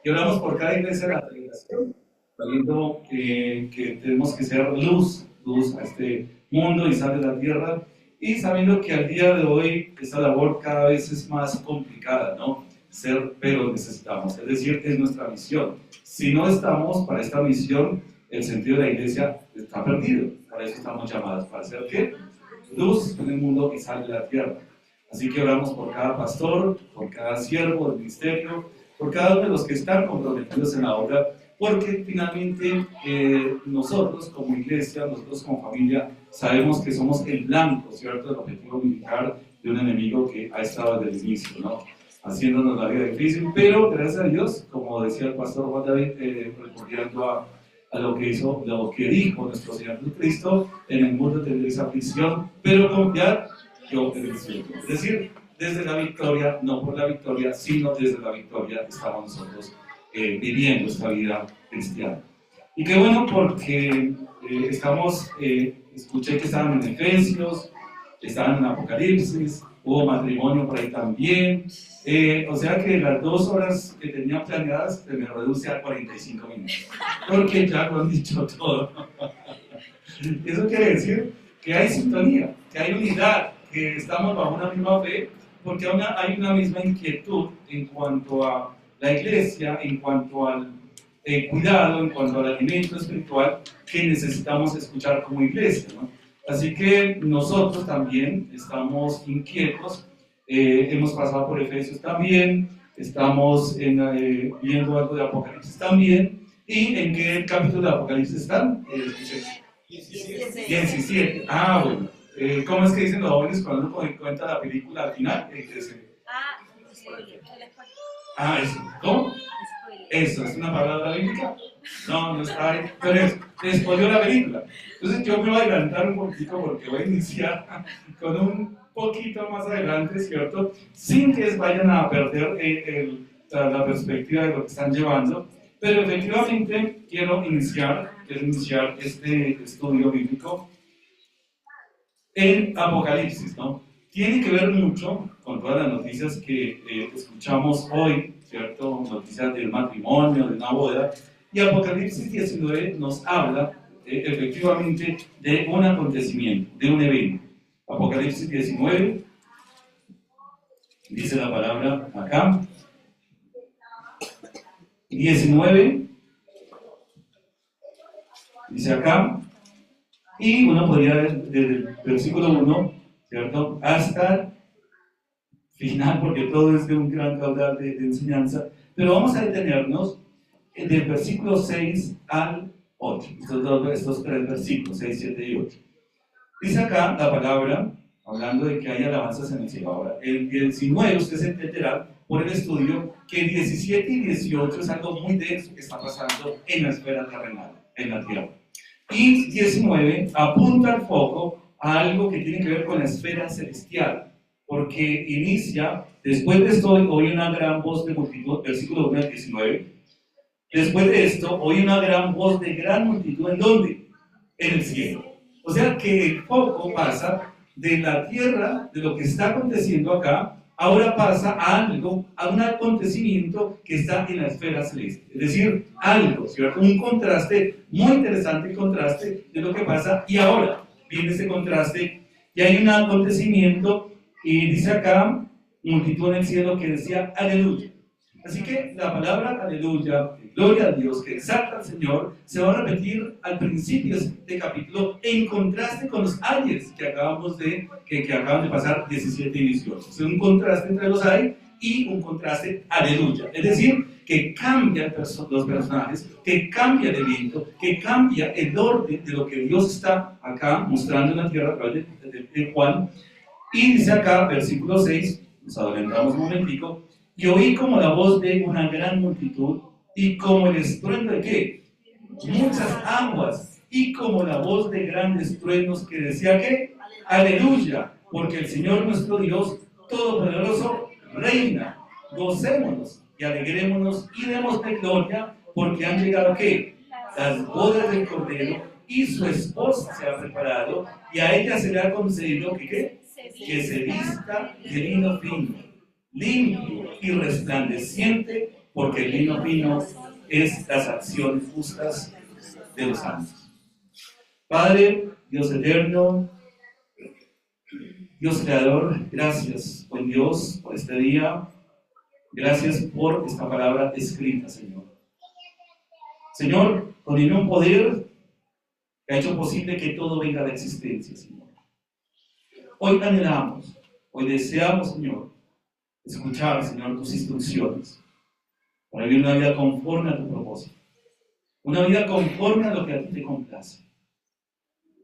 Y oramos por cada iglesia de la delegación, sabiendo que tenemos que ser luz a este mundo y sal de la tierra, y sabiendo que al día de hoy esta labor cada vez es más complicada, ¿no? Pero necesitamos, es decir, es nuestra misión. Si no estamos para esta misión, el sentido de la iglesia está perdido. Para eso estamos llamados, para ser ¿qué? Luz en el mundo y sal de la tierra. Así que oramos por cada pastor, por cada siervo del ministerio, por cada uno de los que están comprometidos en la obra, porque finalmente nosotros como iglesia, nosotros como familia, sabemos que somos el blanco, ¿cierto?, del objetivo militar de un enemigo que ha estado desde el inicio, ¿no?, haciéndonos la vida difícil, pero gracias a Dios, como decía el pastor Juan David, respondiendo a lo que hizo, lo que dijo nuestro Señor Jesucristo: en el mundo tendréis aflicción, pero confiad, yo he vencido. Es decir, desde la victoria, no por la victoria, sino desde la victoria estamos nosotros viviendo esta vida cristiana. Y qué bueno, porque escuché que estaban en Efesios, estaban en Apocalipsis, hubo matrimonio por ahí también, o sea que las 2 horas que tenía planeadas se me reduce a 45 minutos, porque ya lo han dicho todo. Eso quiere decir que hay sintonía, que hay unidad, que estamos bajo una misma fe, porque hay una misma inquietud en cuanto a la iglesia, en cuanto al cuidado, en cuanto al alimento espiritual que necesitamos escuchar como iglesia, ¿no? Así que nosotros también estamos inquietos, hemos pasado por Efesios también, estamos viendo algo de Apocalipsis también. ¿Y en qué capítulo de Apocalipsis están? 17. Ah, bueno. ¿Cómo es que dicen los jóvenes cuando uno cuenta la película al final? Eso. ¿Cómo? Eso, ¿es una palabra bíblica? No está ahí, pero spoileó la película. Entonces yo me voy a adelantar un poquito porque voy a iniciar con un poquito más adelante, ¿cierto? Sin que vayan a perder la perspectiva de lo que están llevando, pero efectivamente quiero iniciar este estudio bíblico en Apocalipsis, ¿no? Tiene que ver mucho con todas las noticias que escuchamos hoy, ¿cierto? Noticias del matrimonio, de una boda. Y Apocalipsis 19 nos habla efectivamente de un acontecimiento, de un evento. Apocalipsis 19, dice la palabra acá. 19, dice acá. Y uno podría ver desde el versículo 1, ¿cierto?, hasta final, porque todo es de un gran caudal de enseñanza, pero vamos a detenernos del versículo 6 al 8, estos 3 versículos, 6, 7 y 8. Dice acá la palabra, hablando de que hay alabanzas en el cielo. Ahora, el 19, usted se entenderá por el estudio que 17 y 18 es algo muy denso que está pasando en la esfera terrenal, en la tierra. Y 19 apunta el foco a algo que tiene que ver con la esfera celestial, porque inicia, después de esto oí una gran voz de multitud, versículo 1 al 19, después de esto oí una gran voz de gran multitud, ¿en dónde? En el cielo. O sea que el foco pasa de la tierra, de lo que está aconteciendo acá, ahora pasa a algo, a un acontecimiento que está en la esfera celeste. Es decir, algo, ¿cierto? Un contraste, muy interesante contraste de lo que pasa, y ahora viene ese contraste, y hay un acontecimiento, y dice acá, multitud en el cielo que decía, aleluya. Así que la palabra aleluya, gloria a Dios, que exalta al Señor, se va a repetir al principio de este capítulo en contraste con los ayes que acaban de pasar 17 y 18. Es un contraste entre los ayes y un contraste aleluya. Es decir, que cambian los personajes, que cambia el evento, que cambia el orden de lo que Dios está acá mostrando en la tierra a través de Juan. Y dice acá, versículo 6, nos adelantamos un momentico, y oí como la voz de una gran multitud, y como el estruendo de ¿qué? Muchas aguas, y como la voz de grandes truenos que decía ¿qué? Aleluya, porque el Señor nuestro Dios Todopoderoso reina. Gocémonos y alegrémonos y demos de gloria, porque han llegado ¿qué? Las bodas del Cordero, y su esposa se ha preparado, y a ella se le ha concedido ¿qué? Que se vista de lino fino, limpio y resplandeciente, porque el vino fino es las acciones justas de los santos. Padre, Dios eterno, Dios creador, gracias, buen Dios, por este día. Gracias por esta palabra escrita, Señor. Señor, con el mismo poder que ha hecho posible que todo venga a la existencia, Señor. Hoy anhelamos, hoy deseamos, Señor, escuchar, Señor, tus instrucciones para vivir una vida conforme a tu propósito. Una vida conforme a lo que a ti te complace.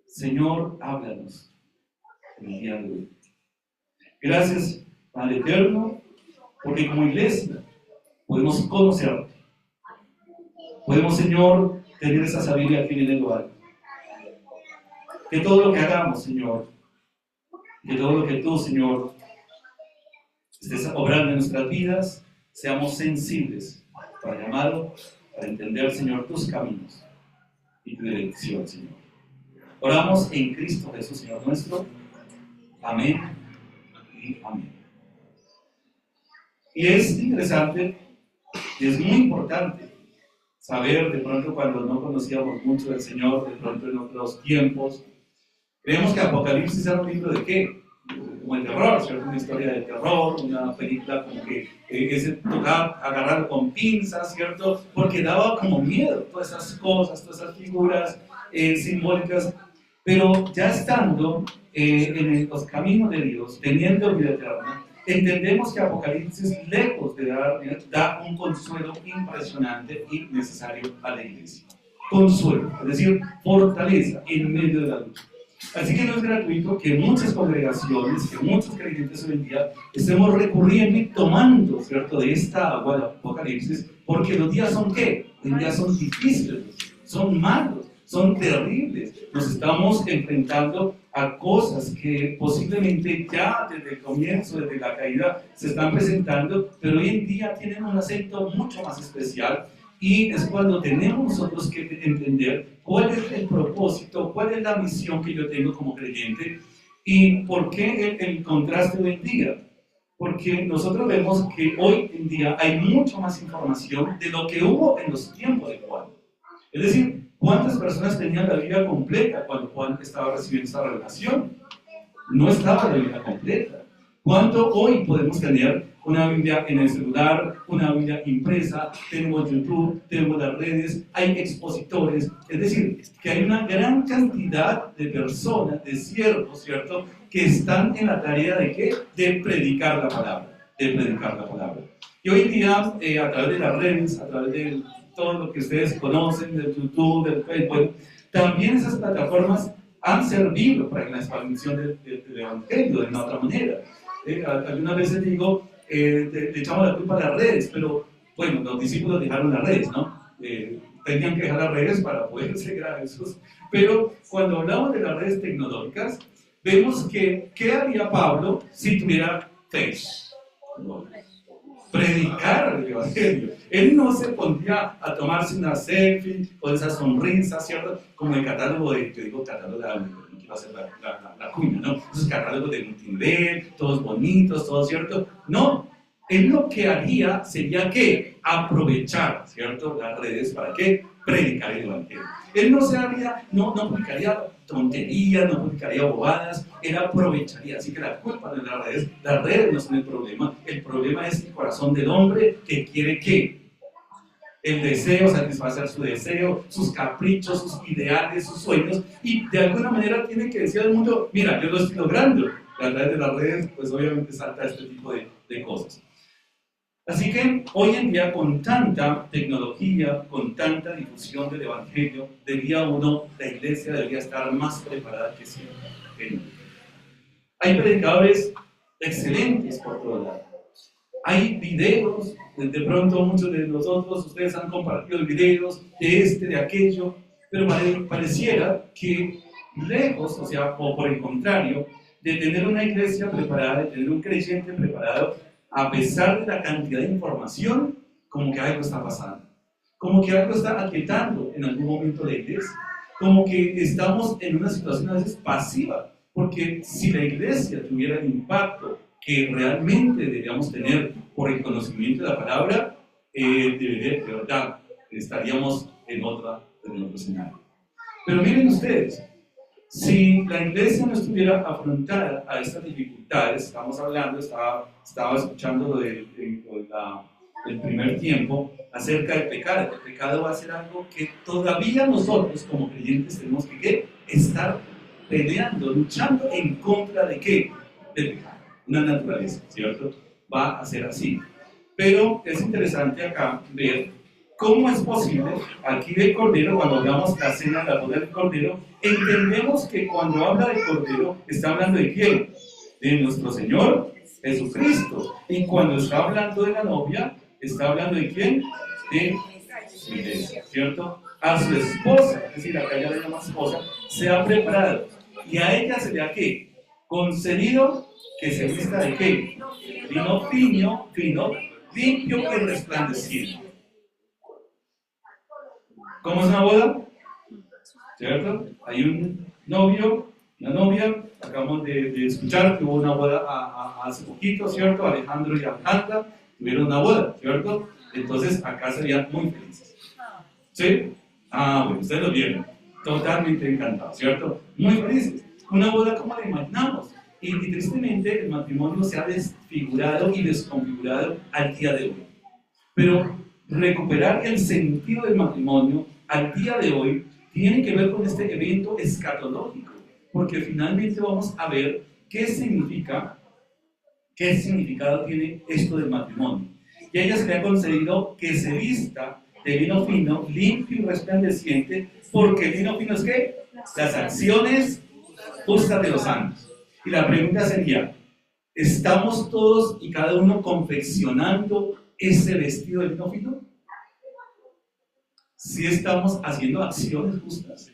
Señor, háblanos en el día de hoy. Gracias, Padre eterno, porque como iglesia podemos conocerte. Podemos, Señor, tener esa sabiduría que viene de lo alto. Que todo lo que hagamos, Señor, que todo lo que tú, Señor, estés obrando en nuestras vidas, seamos sensibles para llamarlo, para entender, Señor, tus caminos y tu dirección, Señor. Oramos en Cristo Jesús, Señor nuestro. Amén y amén. Y es interesante y es muy importante saber, de pronto cuando no conocíamos mucho del Señor, de pronto en otros tiempos, creemos que Apocalipsis era un libro de qué? Como el terror, ¿cierto? Una historia de terror, una película como que ese tocaba agarrar con pinzas, ¿cierto? Porque daba como miedo todas esas cosas, todas esas figuras simbólicas. Pero ya estando en los caminos de Dios, teniendo vida eterna, entendemos que Apocalipsis, lejos de da un consuelo impresionante y necesario a la iglesia. Consuelo, es decir, fortaleza en medio de la lucha. Así que no es gratuito que muchas congregaciones, que muchos creyentes hoy en día estemos recurriendo y tomando, ¿cierto?, de esta agua de Apocalipsis, porque los días son ¿qué? Los días son difíciles, son malos, son terribles. Nos estamos enfrentando a cosas que posiblemente ya desde el comienzo, desde la caída, se están presentando, pero hoy en día tienen un acento mucho más especial. Y es cuando tenemos nosotros que entender cuál es el propósito, cuál es la misión que yo tengo como creyente y por qué el contraste hoy en día. Porque nosotros vemos que hoy en día hay mucho más información de lo que hubo en los tiempos de Juan. Es decir, ¿cuántas personas tenían la Biblia completa cuando Juan estaba recibiendo esta revelación? No estaba la Biblia completa. ¿Cuánto hoy podemos tener una Biblia en el celular, una Biblia impresa? Tenemos YouTube, tenemos las redes, hay expositores. Es decir, que hay una gran cantidad de personas, de siervos, ¿cierto?, que están en la tarea de ¿qué? De predicar la palabra, de predicar la palabra. Y hoy en día, a través de las redes, a través de todo lo que ustedes conocen, del YouTube, del Facebook, también esas plataformas han servido para la expansión del Evangelio de una otra manera. Algunas veces digo, le echamos la culpa a las redes, pero bueno, los discípulos dejaron las redes, ¿no? Tenían que dejar las redes para poder seguir a Jesús. Pero cuando hablamos de las redes tecnológicas, vemos que ¿qué haría Pablo si tuviera Face? Predicar el Evangelio. Él no se pondría a tomarse una selfie con esa sonrisa, ¿cierto? Como el catálogo de, yo digo catálogo de no quiero hacer la cuña, ¿no? Esos catálogos de multinivel, todos bonitos, todo, ¿cierto? No, él lo que haría sería que aprovechar, ¿cierto?, las redes para que predicar el Evangelio. Él no se haría, no publicaría tonterías, no publicaría bobadas, él aprovecharía. Así que la culpa de las redes no son el problema es el corazón del hombre que quiere ¿qué? El deseo, satisfacer su deseo, sus caprichos, sus ideales, sus sueños, y de alguna manera tiene que decir al mundo, mira, yo lo estoy logrando. A través de las redes, pues obviamente salta este tipo de cosas. Así que hoy en día, con tanta tecnología, con tanta difusión del Evangelio, la iglesia debería estar más preparada que siempre. Hay predicadores excelentes por todos lados. Hay videos, de pronto muchos de nosotros, ustedes han compartido videos de aquello, pero pareciera que lejos, o por el contrario, de tener una iglesia preparada, de tener un creyente preparado, a pesar de la cantidad de información, como que algo está pasando, como que algo está aquietando en algún momento la iglesia, como que estamos en una situación a veces pasiva, porque si la iglesia tuviera el impacto que realmente deberíamos tener por el conocimiento de la palabra, de verdad, estaríamos en otro escenario. Pero miren ustedes, si la iglesia no estuviera afrontada a estas dificultades, estamos hablando, estaba escuchando lo del primer tiempo acerca del pecado. El pecado va a ser algo que todavía nosotros como creyentes tenemos que estar peleando, luchando en contra de qué? Del pecado, una naturaleza, ¿cierto? Va a ser así. Pero es interesante acá ver cómo es posible, aquí del Cordero, cuando hablamos la cena de la boda del Cordero, entendemos que cuando habla del Cordero, está hablando de quién? De nuestro Señor Jesucristo. Y cuando está hablando de la novia, está hablando de quién? De su iglesia, ¿cierto? A su esposa, es decir, acá ya la llama esposa, se ha preparado. Y a ella se le ha ¿qué? Concedido que se vista de qué? Vino fino, limpio y resplandeciente. ¿Cómo es una boda? ¿Cierto? Hay un novio, una novia, acabamos de escuchar que hubo una boda hace poquito, ¿cierto? Alejandro y Alejandra tuvieron una boda, ¿cierto? Entonces acá serían muy felices. ¿Sí? Bueno, ustedes lo vieron. Totalmente encantados, ¿cierto? Muy felices. Una boda como la imaginamos. Y tristemente el matrimonio se ha desfigurado y desconfigurado al día de hoy. Pero recuperar el sentido del matrimonio al día de hoy tiene que ver con este evento escatológico, porque finalmente vamos a ver qué significado tiene esto del matrimonio. Y a ella se le ha concedido que se vista de vino fino, limpio y resplandeciente, porque el vino fino es ¿qué? Las acciones justas de los santos. Y la pregunta sería, ¿estamos todos y cada uno confeccionando ese vestido de vino fino? Si estamos haciendo acciones justas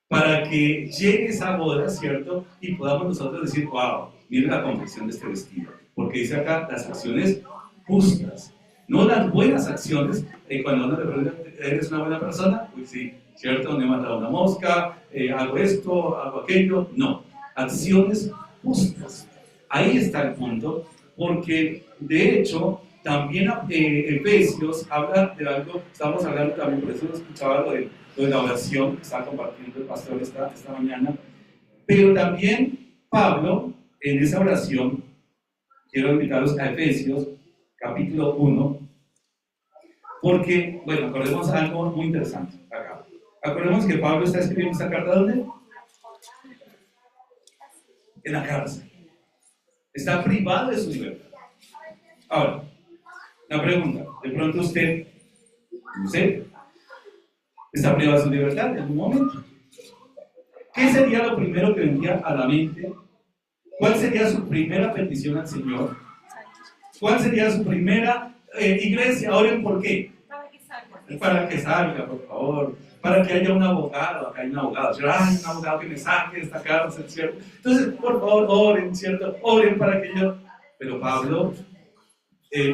para que llegue esa boda, ¿cierto? Y podamos nosotros decir, wow, miren la confección de este vestido. Porque dice acá las acciones justas, no las buenas acciones. Cuando uno le pregunta, ¿eres una buena persona? Pues sí, ¿cierto? No he matado una mosca, hago esto, hago aquello. No, acciones justas. Ahí está el punto, porque de hecho, también Efesios habla de algo, estamos hablando también, por eso escuchaba lo de la oración que está compartiendo el pastor esta mañana, pero también Pablo, en esa oración, quiero invitarlos a Efesios, capítulo 1, porque, bueno, acordemos algo muy interesante acá. Acordemos que Pablo está escribiendo esta carta, ¿dónde? En la cárcel. Está privado de su libertad. Ahora, la pregunta, de pronto usted, no sé, está privado de su libertad en algún momento. ¿Qué sería lo primero que vendría a la mente? ¿Cuál sería su primera petición al Señor? ¿Cuál sería su primera iglesia? Oren, ¿por qué? Para que salga, por favor. Para que haya un abogado. Acá hay un abogado. Hay un abogado que me saque de esta cárcel, ¿cierto? Entonces, por favor, oren, ¿cierto? Oren para que yo... Pero Pablo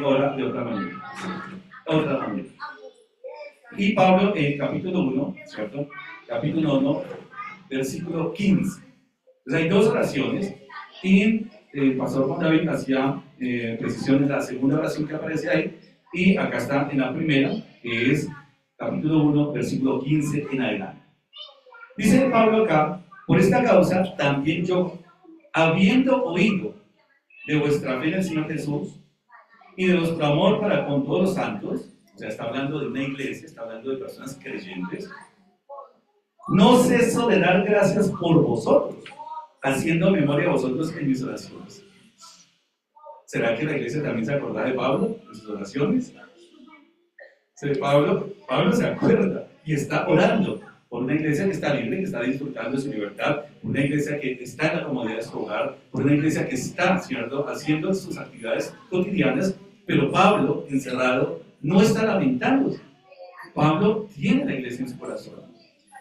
ora de otra manera. Otra manera. Y Pablo, en capítulo 1, ¿cierto? Capítulo 1, versículo 15. Entonces hay dos oraciones. Y el pastor Juan David hacía precisión en la segunda oración que aparece ahí. Y acá está en la primera, que es capítulo 1, versículo 15 en adelante. Dice Pablo acá, por esta causa también yo, habiendo oído de vuestra fe en el Señor Jesús y de vuestro amor para con todos los santos, o sea, está hablando de una iglesia, está hablando de personas creyentes, no ceso de dar gracias por vosotros, haciendo memoria a vosotros en mis oraciones. ¿Será que la iglesia también se acordará de Pablo en sus oraciones? Pablo se acuerda y está orando por una iglesia que está libre, que está disfrutando de su libertad, por una iglesia que está en la comodidad de su hogar, por una iglesia que está, ¿cierto?, haciendo sus actividades cotidianas, pero Pablo, encerrado, no está lamentándose. Pablo tiene la iglesia en su corazón.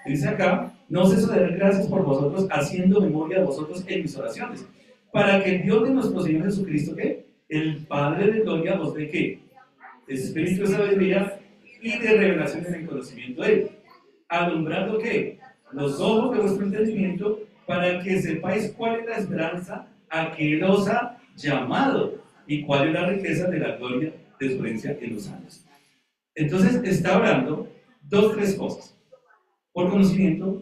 Dice acá, no ceso de dar gracias por vosotros, haciendo memoria de vosotros en mis oraciones, para que el Dios de nuestro Señor Jesucristo, ¿qué? El Padre de gloria os dé, ¿qué? Espíritu de sabiduría y de revelación en el conocimiento de Él, alumbrando ¿qué? Los ojos de vuestro entendimiento, para que sepáis cuál es la esperanza a que Él os ha llamado y cuál es la riqueza de la gloria de su herencia en los años. Entonces está hablando tres cosas: por conocimiento,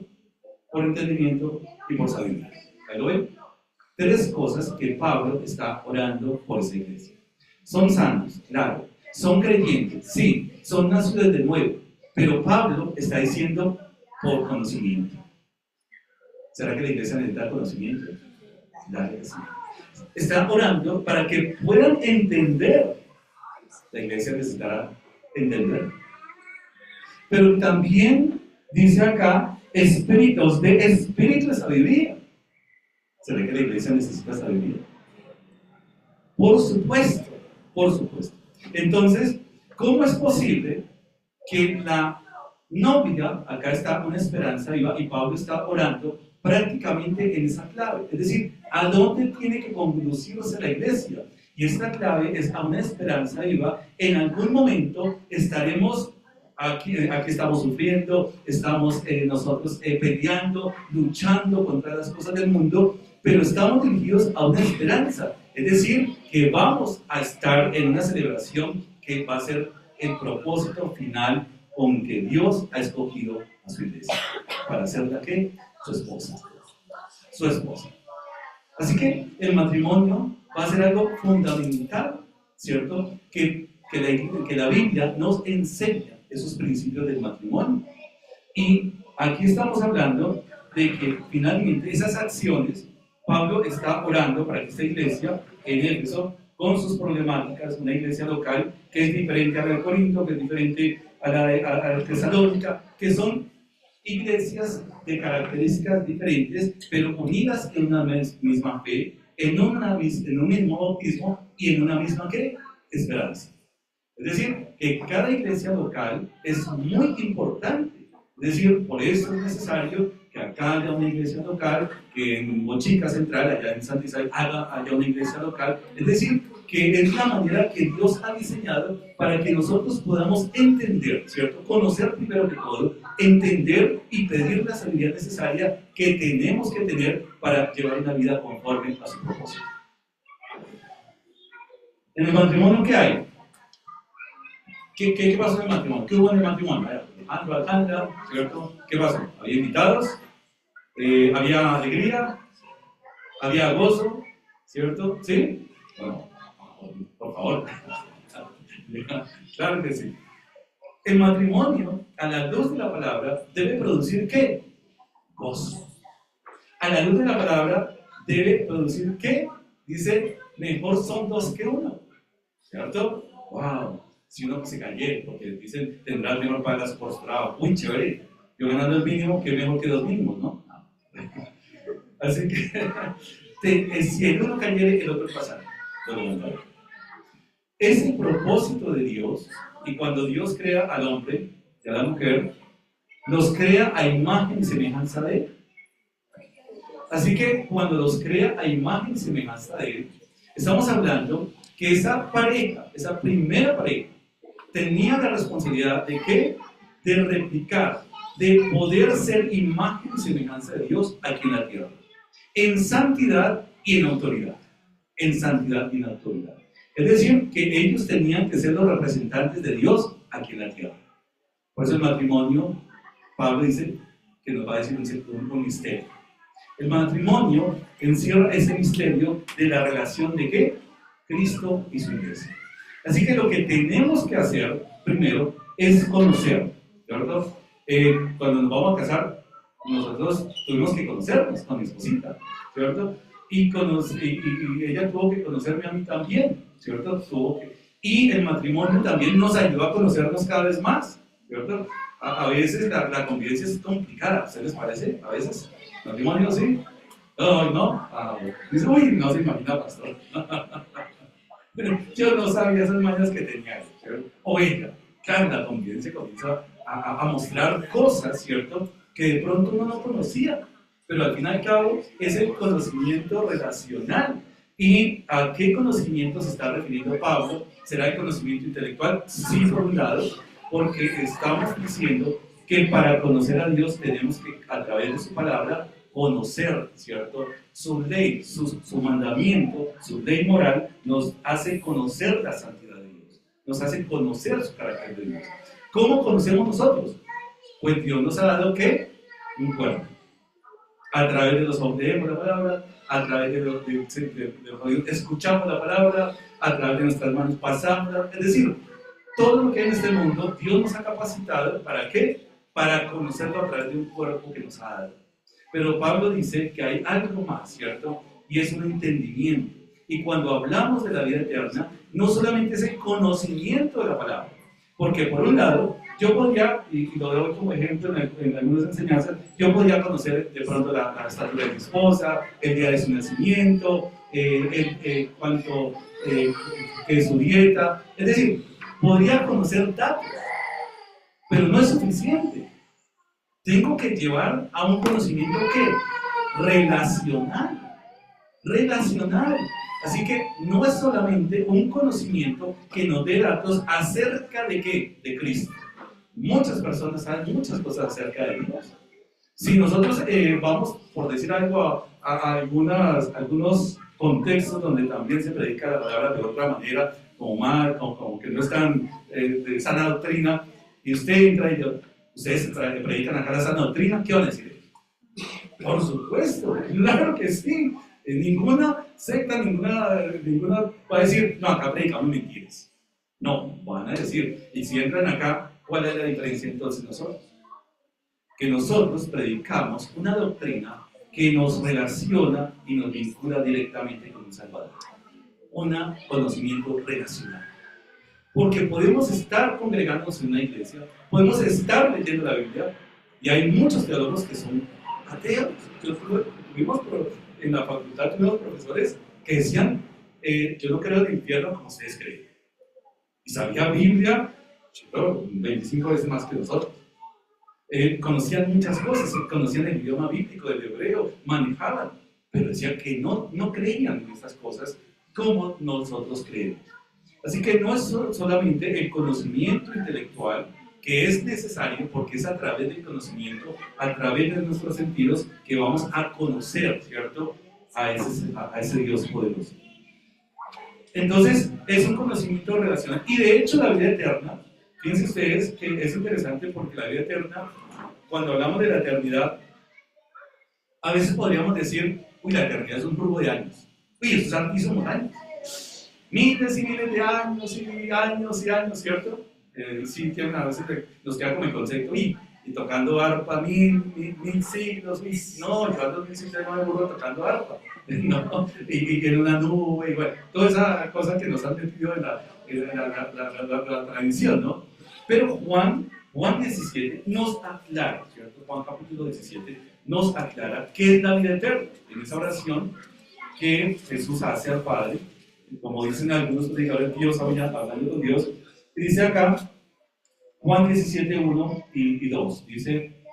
por entendimiento y por sabiduría. ¿Ahí lo ven? Tres cosas que Pablo está orando por esa iglesia. Son santos, claro. Son creyentes, sí. Son nacidos de nuevo. Pero Pablo está diciendo por conocimiento. ¿Será que la iglesia necesita conocimiento? Claro que sí. Está orando para que puedan entender. La iglesia necesitará entender. Pero también dice acá, espíritus de espíritu de sabiduría. ¿Será que la iglesia necesita sabiduría? Por supuesto, por supuesto. Entonces, ¿cómo es posible que la novia, acá está una esperanza viva, y Pablo está orando prácticamente en esa clave? Es decir, ¿a dónde tiene que conducirse la iglesia? Y esta clave es a una esperanza viva. En algún momento estaremos aquí estamos sufriendo, estamos nosotros peleando, luchando contra las cosas del mundo, pero estamos dirigidos a una esperanza. Es decir, que vamos a estar en una celebración que va a ser el propósito final con que Dios ha escogido a su iglesia para hacerla ¿qué? Su esposa. Su esposa. Así que el matrimonio va a ser algo fundamental, ¿cierto? Que la Biblia nos enseña esos principios del matrimonio. Y aquí estamos hablando de que finalmente esas acciones, Pablo está orando para que esta iglesia en Éfeso, con sus problemáticas, una iglesia local que es diferente a la de Corinto, que es diferente a la de Tesalónica, que son iglesias de características diferentes, pero unidas en una misma fe, en un mismo bautismo y en una misma ¿qué? Esperanza. Es decir, que cada iglesia local es muy importante. Es decir, por eso es necesario que acá haya una iglesia local, que en Mochica Central, allá en Santa Isabel, haya una iglesia local. Es decir, que es la manera que Dios ha diseñado para que nosotros podamos entender, ¿cierto? Conocer primero que todo, entender y pedir la sabiduría necesaria que tenemos que tener para llevar una vida conforme a su propósito. En el matrimonio, ¿qué hay? ¿Qué pasó en el matrimonio? ¿Qué hubo en el matrimonio? Alejandra, ¿cierto? ¿Qué pasó? ¿Había invitados? ¿Había alegría? ¿Había gozo? ¿Cierto? ¿Sí? Bueno, por favor. Claro que sí. El matrimonio, a la luz de la palabra, debe producir ¿qué? Gozo. A la luz de la palabra, debe producir ¿qué? Dice, mejor son dos que uno. ¿Cierto? ¡Wow! Si uno se cayera, porque dicen, tendrás menor paga por su trabajo. Uy, chévere. Yo ganando el mínimo, que mejor que dos mínimos, ¿no? Así que, si el uno cayera, el otro pasará. Es el propósito de Dios, y cuando Dios crea al hombre y a la mujer, los crea a imagen y semejanza de Él. Así que cuando los crea a imagen y semejanza de Él, estamos hablando que esa pareja, esa primera pareja, tenía la responsabilidad de ¿qué? De replicar, de poder ser imagen y semejanza de Dios aquí en la tierra, en santidad y en autoridad. En santidad y en autoridad. Es decir, que ellos tenían que ser los representantes de Dios aquí en la tierra. Por eso el matrimonio, Pablo dice que nos va a decir un misterio. El matrimonio encierra ese misterio de la relación de ¿qué? Cristo y su iglesia. Así que lo que tenemos que hacer primero es conocer, ¿verdad? Cuando nos vamos a casar, nosotros tuvimos que conocernos con mi esposita, ¿cierto? Y ella tuvo que conocerme a mí también, ¿cierto? Y el matrimonio también nos ayudó a conocernos cada vez más, ¿cierto? A veces la convivencia es complicada, ¿se les parece? A veces, matrimonio sí. No. Dice, uy, no se imagina, pastor. Yo no sabía esas mañas que tenía, ¿cierto? Oiga, claro, la convivencia comienza a mostrar cosas, ¿cierto? Que de pronto uno no conocía, pero al fin y al cabo es el conocimiento relacional. ¿Y a qué conocimiento se está refiriendo Pablo? ¿Será el conocimiento intelectual? Sí, por un lado, porque estamos diciendo que para conocer a Dios tenemos que, a través de su palabra, conocer, ¿cierto? Su ley, su mandamiento, su ley moral nos hace conocer la santidad de Dios. nos hace conocer su carácter de Dios. ¿Cómo conocemos nosotros? Pues Dios nos ha dado, ¿qué? Un cuerpo. A través de los oídos la palabra, a través de los oídos escuchamos la palabra, a través de nuestras manos pasamos, es decir, todo lo que hay en este mundo, Dios nos ha capacitado, ¿para qué? Para conocerlo a través de un cuerpo que nos ha dado. Pero Pablo dice que hay algo más, ¿cierto? Y es un entendimiento. Y cuando hablamos de la vida eterna, no solamente es el conocimiento de la palabra, porque por un lado, yo podría, y lo doy como ejemplo en algunas enseñanzas, yo podría conocer de pronto la estatura de mi esposa, el día de su nacimiento, cuánto que es su dieta, es decir, podría conocer datos, pero no es suficiente. Tengo que llevar a un conocimiento que relacional. Así que no es solamente un conocimiento que nos dé datos acerca de ¿qué? De Cristo. Muchas personas saben muchas cosas acerca de Dios. Si nosotros vamos, por decir algo, a algunos contextos donde también se predica la palabra de otra manera, como que no es tan de sana doctrina, y usted entra y ustedes predican acá la sana doctrina, ¿qué van a decir? Por supuesto, claro que sí. Ninguna secta, ninguna va a decir, no, acá predicamos mentiras. No, van a decir, y si entran acá, ¿cuál es la diferencia entonces nosotros? Que nosotros predicamos una doctrina que nos relaciona y nos vincula directamente con un Salvador. Un conocimiento relacional. Porque podemos estar congregándonos en una iglesia, podemos estar leyendo la Biblia, y hay muchos teólogos que son ateos. Tuvimos en la facultad tuvimos profesores que decían, yo no creo en el infierno como ustedes creen. Y sabía Biblia, yo 25 veces más que nosotros. Conocían muchas cosas, conocían el idioma bíblico del hebreo, manejaban, pero decían que no creían en estas cosas como nosotros creemos. Así que no es solamente el conocimiento intelectual que es necesario, porque es a través del conocimiento, a través de nuestros sentidos, que vamos a conocer, ¿cierto?, a ese Dios poderoso. Entonces, es un conocimiento relacional. Y de hecho, la vida eterna, fíjense ustedes que es interesante porque la vida eterna, cuando hablamos de la eternidad, a veces podríamos decir, uy, la eternidad es un grupo de años. Uy, estos altísimos años. Miles y miles de años y años y años, ¿cierto? Sí, tienen a veces nos queda como el concepto, y tocando arpa mil siglos, no, yo a los 1000 siglos no me burro tocando arpa, no, y en una nube, y bueno, toda esa cosa que nos han metido en la tradición, ¿no? Pero Juan 17 nos aclara, ¿cierto? Juan capítulo 17 nos aclara qué es la vida eterna, en esa oración que Jesús hace al Padre, como dicen algunos predicadores, Dios hablando con Dios. Y dice acá, Juan 17, 1 y 2, dice,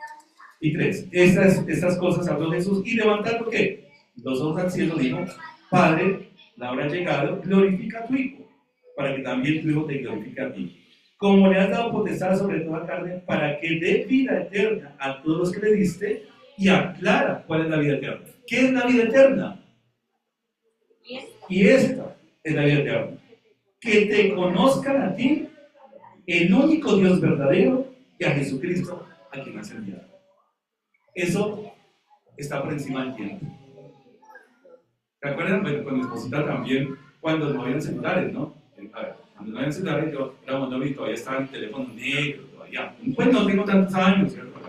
y 3, estas cosas habló Jesús, y levantando, ¿qué? Los ojos al cielo dijo, Padre, la hora ha llegado, glorifica a tu Hijo, para que también tu Hijo te glorifique a ti. Como le has dado potestad sobre toda carne, para que dé vida eterna a todos los que le diste, y aclara cuál es la vida eterna. ¿Qué es la vida eterna? Y esta es la vida eterna. Que te conozcan a ti, el único Dios verdadero, y a Jesucristo, a quien has enviado. Eso está por encima del tiempo. ¿Se acuerdan? Bueno, con mi esposita también, cuando no habían celulares, ¿no? A ver, cuando no habían celulares, yo era novio y todavía estaba en teléfono negro, todavía. Pues no tengo tantos años, ¿cierto?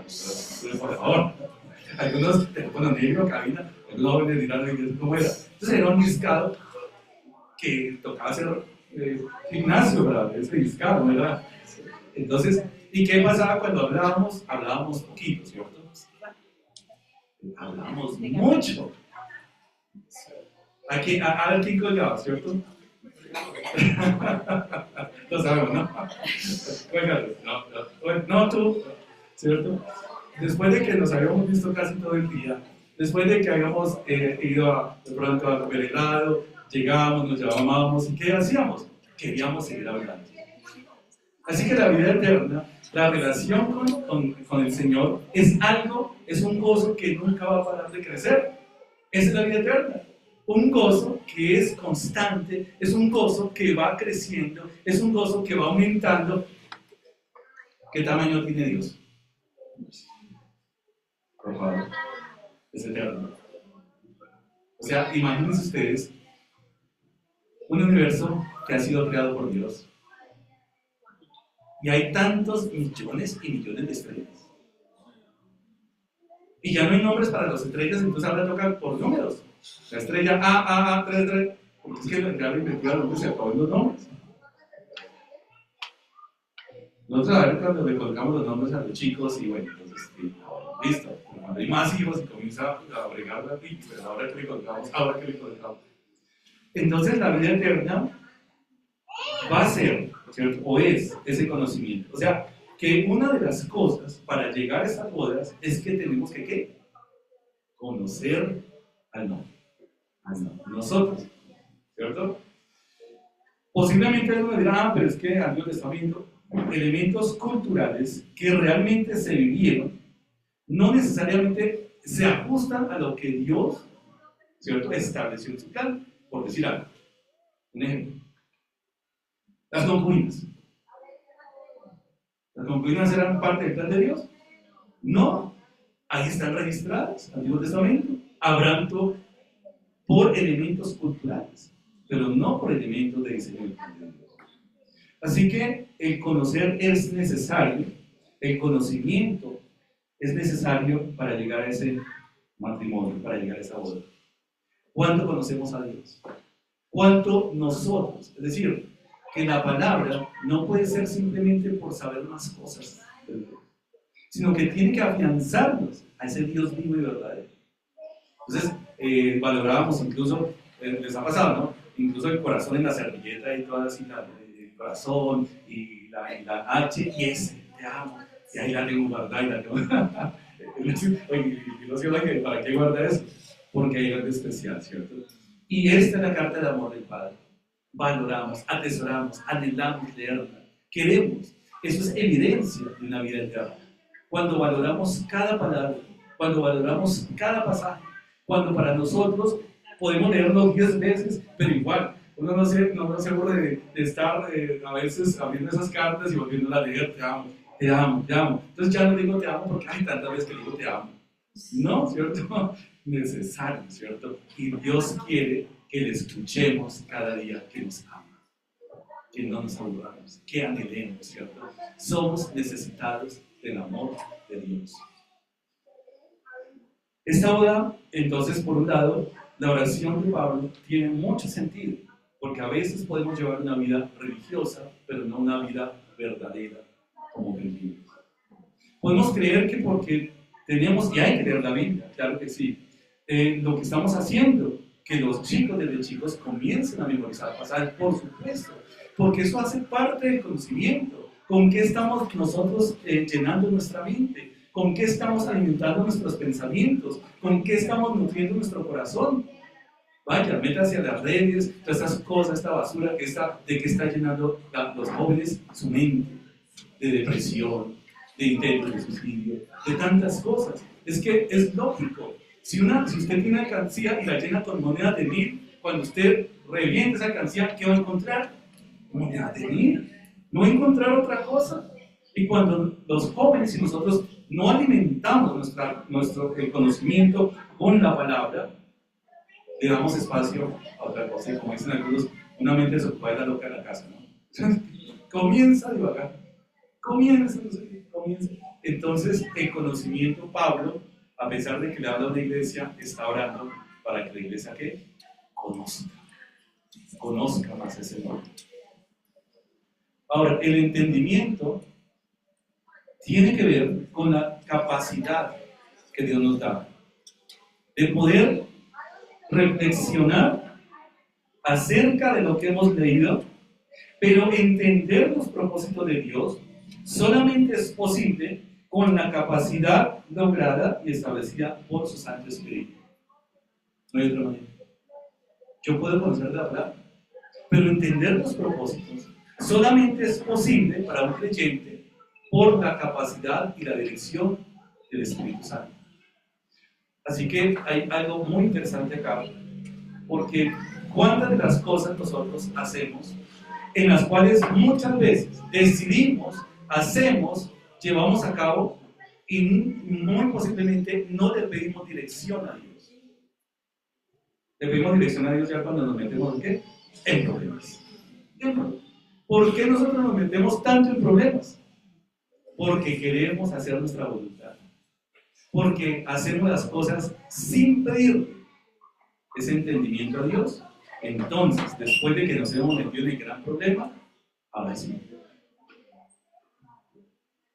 Pero por favor, algunos teléfonos negros, cabina, algunos jóvenes dirán cómo era. Entonces era un discado que tocaba hacer gimnasio, ¿verdad? Ese discado, ¿verdad? Entonces, ¿y qué pasaba cuando hablábamos? Hablábamos poquito, ¿cierto? Hablábamos mucho. A ver quién colgaba, ¿cierto? Lo sabemos, ¿no? No, tú, ¿cierto? Después de que nos habíamos visto casi todo el día, después de que habíamos ido de pronto a comer helado, llegábamos, nos llamábamos, ¿y qué hacíamos? Queríamos seguir hablando. Así que la vida eterna, la relación con el Señor, es un gozo que nunca va a parar de crecer. Esa es la vida eterna. un gozo que es constante, es un gozo que va creciendo, es un gozo que va aumentando. ¿Qué tamaño tiene Dios? Por favor, es eterno. O sea, imagínense ustedes un universo que ha sido creado por Dios y hay tantos millones y millones de estrellas. Y ya no hay nombres para las estrellas, entonces ahora toca por números. La estrella A, 3, 3, porque es que ya la investigaron, se acaban los nombres. Nosotros a ver cuando le colocamos los nombres a los chicos y bueno, entonces listo. Cuando hay más hijos y comienza a bregar la vida, pero ahora que le colocamos. Entonces la vida eterna va a ser, ¿cierto? O es ese conocimiento. O sea, que una de las cosas para llegar a estas bodas es que tenemos que ¿qué? Conocer al no. Nosotros, ¿cierto? Posiblemente algunos dirán, pero es que alguien está viendo elementos culturales que realmente se vivieron, no necesariamente se ajustan a lo que Dios, ¿cierto?, estableció en su plan, por decir algo. Un ejemplo. Las concubinas. ¿Las concubinas eran parte del plan de Dios? No. Ahí están registradas, Antiguo Testamento. Hablando por elementos culturales, pero no por elementos de diseño del plan de Dios. Así que el conocer es necesario, el conocimiento es necesario para llegar a ese matrimonio, para llegar a esa boda. ¿Cuánto conocemos a Dios? ¿Cuánto nosotros? Es decir, que la palabra no puede ser simplemente por saber más cosas de Dios, sino que tiene que afianzarnos a ese Dios vivo y verdadero. Entonces, valorábamos incluso, les ha pasado, ¿no? Incluso el corazón en la servilleta y todas así, el corazón y la H y S, te amo, y ahí la tengo guardada y la tengo. Y no sé para qué guardar eso, porque hay algo especial, ¿cierto? Y esta es la carta de amor del Padre. Valoramos, atesoramos, anhelamos leerla, queremos. Eso es evidencia de una vida eterna. Cuando valoramos cada palabra, cuando valoramos cada pasaje, cuando para nosotros podemos leerlo 10 veces, pero igual, uno no se aburre de estar a veces abriendo esas cartas y volviéndola a leer, te amo, te amo, te amo. Entonces ya no digo te amo porque hay tantas veces que digo te amo. No, ¿cierto? Necesario, ¿cierto? Y Dios quiere que le escuchemos cada día que nos ama, que no nos aburramos, que anhelemos, ¿cierto? Somos necesitados del amor de Dios. Esta boda, entonces, por un lado, la oración de Pablo tiene mucho sentido, porque a veces podemos llevar una vida religiosa, pero no una vida verdadera como creyentes. Podemos creer que porque tenemos, y hay que leer la Biblia, claro que sí, lo que estamos haciendo, que los chicos desde chicos comiencen a memorizar pasajes, por supuesto, porque eso hace parte del conocimiento. ¿Con qué estamos nosotros llenando nuestra mente? ¿Con qué estamos alimentando nuestros pensamientos? ¿Con qué estamos nutriendo nuestro corazón? Vaya, métase a las redes, todas esas cosas, esta basura de que está llenando los jóvenes su mente, de depresión, de intentos de suicidio, de tantas cosas. Es que es lógico. Si usted tiene una alcancía y la llena con monedas de 1000, cuando usted reviente esa alcancía, ¿qué va a encontrar? Monedas de 1000. No va a encontrar otra cosa. Y cuando los jóvenes y nosotros no alimentamos nuestro conocimiento con la palabra, le damos espacio a otra cosa. Y como dicen algunos, una mente desocupada es la loca de la casa, ¿no? Comienza a divagar. Comienza. Entonces, el conocimiento, Pablo, a pesar de que le habla a una iglesia, está orando para que la iglesia ¿qué? Conozca más ese nombre. Ahora, el entendimiento tiene que ver con la capacidad que Dios nos da de poder reflexionar acerca de lo que hemos leído, pero entender los propósitos de Dios solamente es posible con la capacidad lograda y establecida por su Santo Espíritu. No hay otra manera. Yo puedo conocer la palabra, pero entender los propósitos solamente es posible para un creyente por la capacidad y la dirección del Espíritu Santo. Así que hay algo muy interesante acá, Porque cuántas de las cosas nosotros hacemos, en las cuales muchas veces decidimos, hacemos, llevamos a cabo y muy posiblemente no le pedimos dirección a Dios. Le pedimos dirección a Dios ya cuando nos metemos ¿en qué? En problemas. ¿Por qué nosotros nos metemos tanto en problemas? Porque queremos hacer nuestra voluntad. Porque hacemos las cosas sin pedir ese entendimiento a Dios. Entonces, después de que nos hemos metido en el gran problema, ahora sí.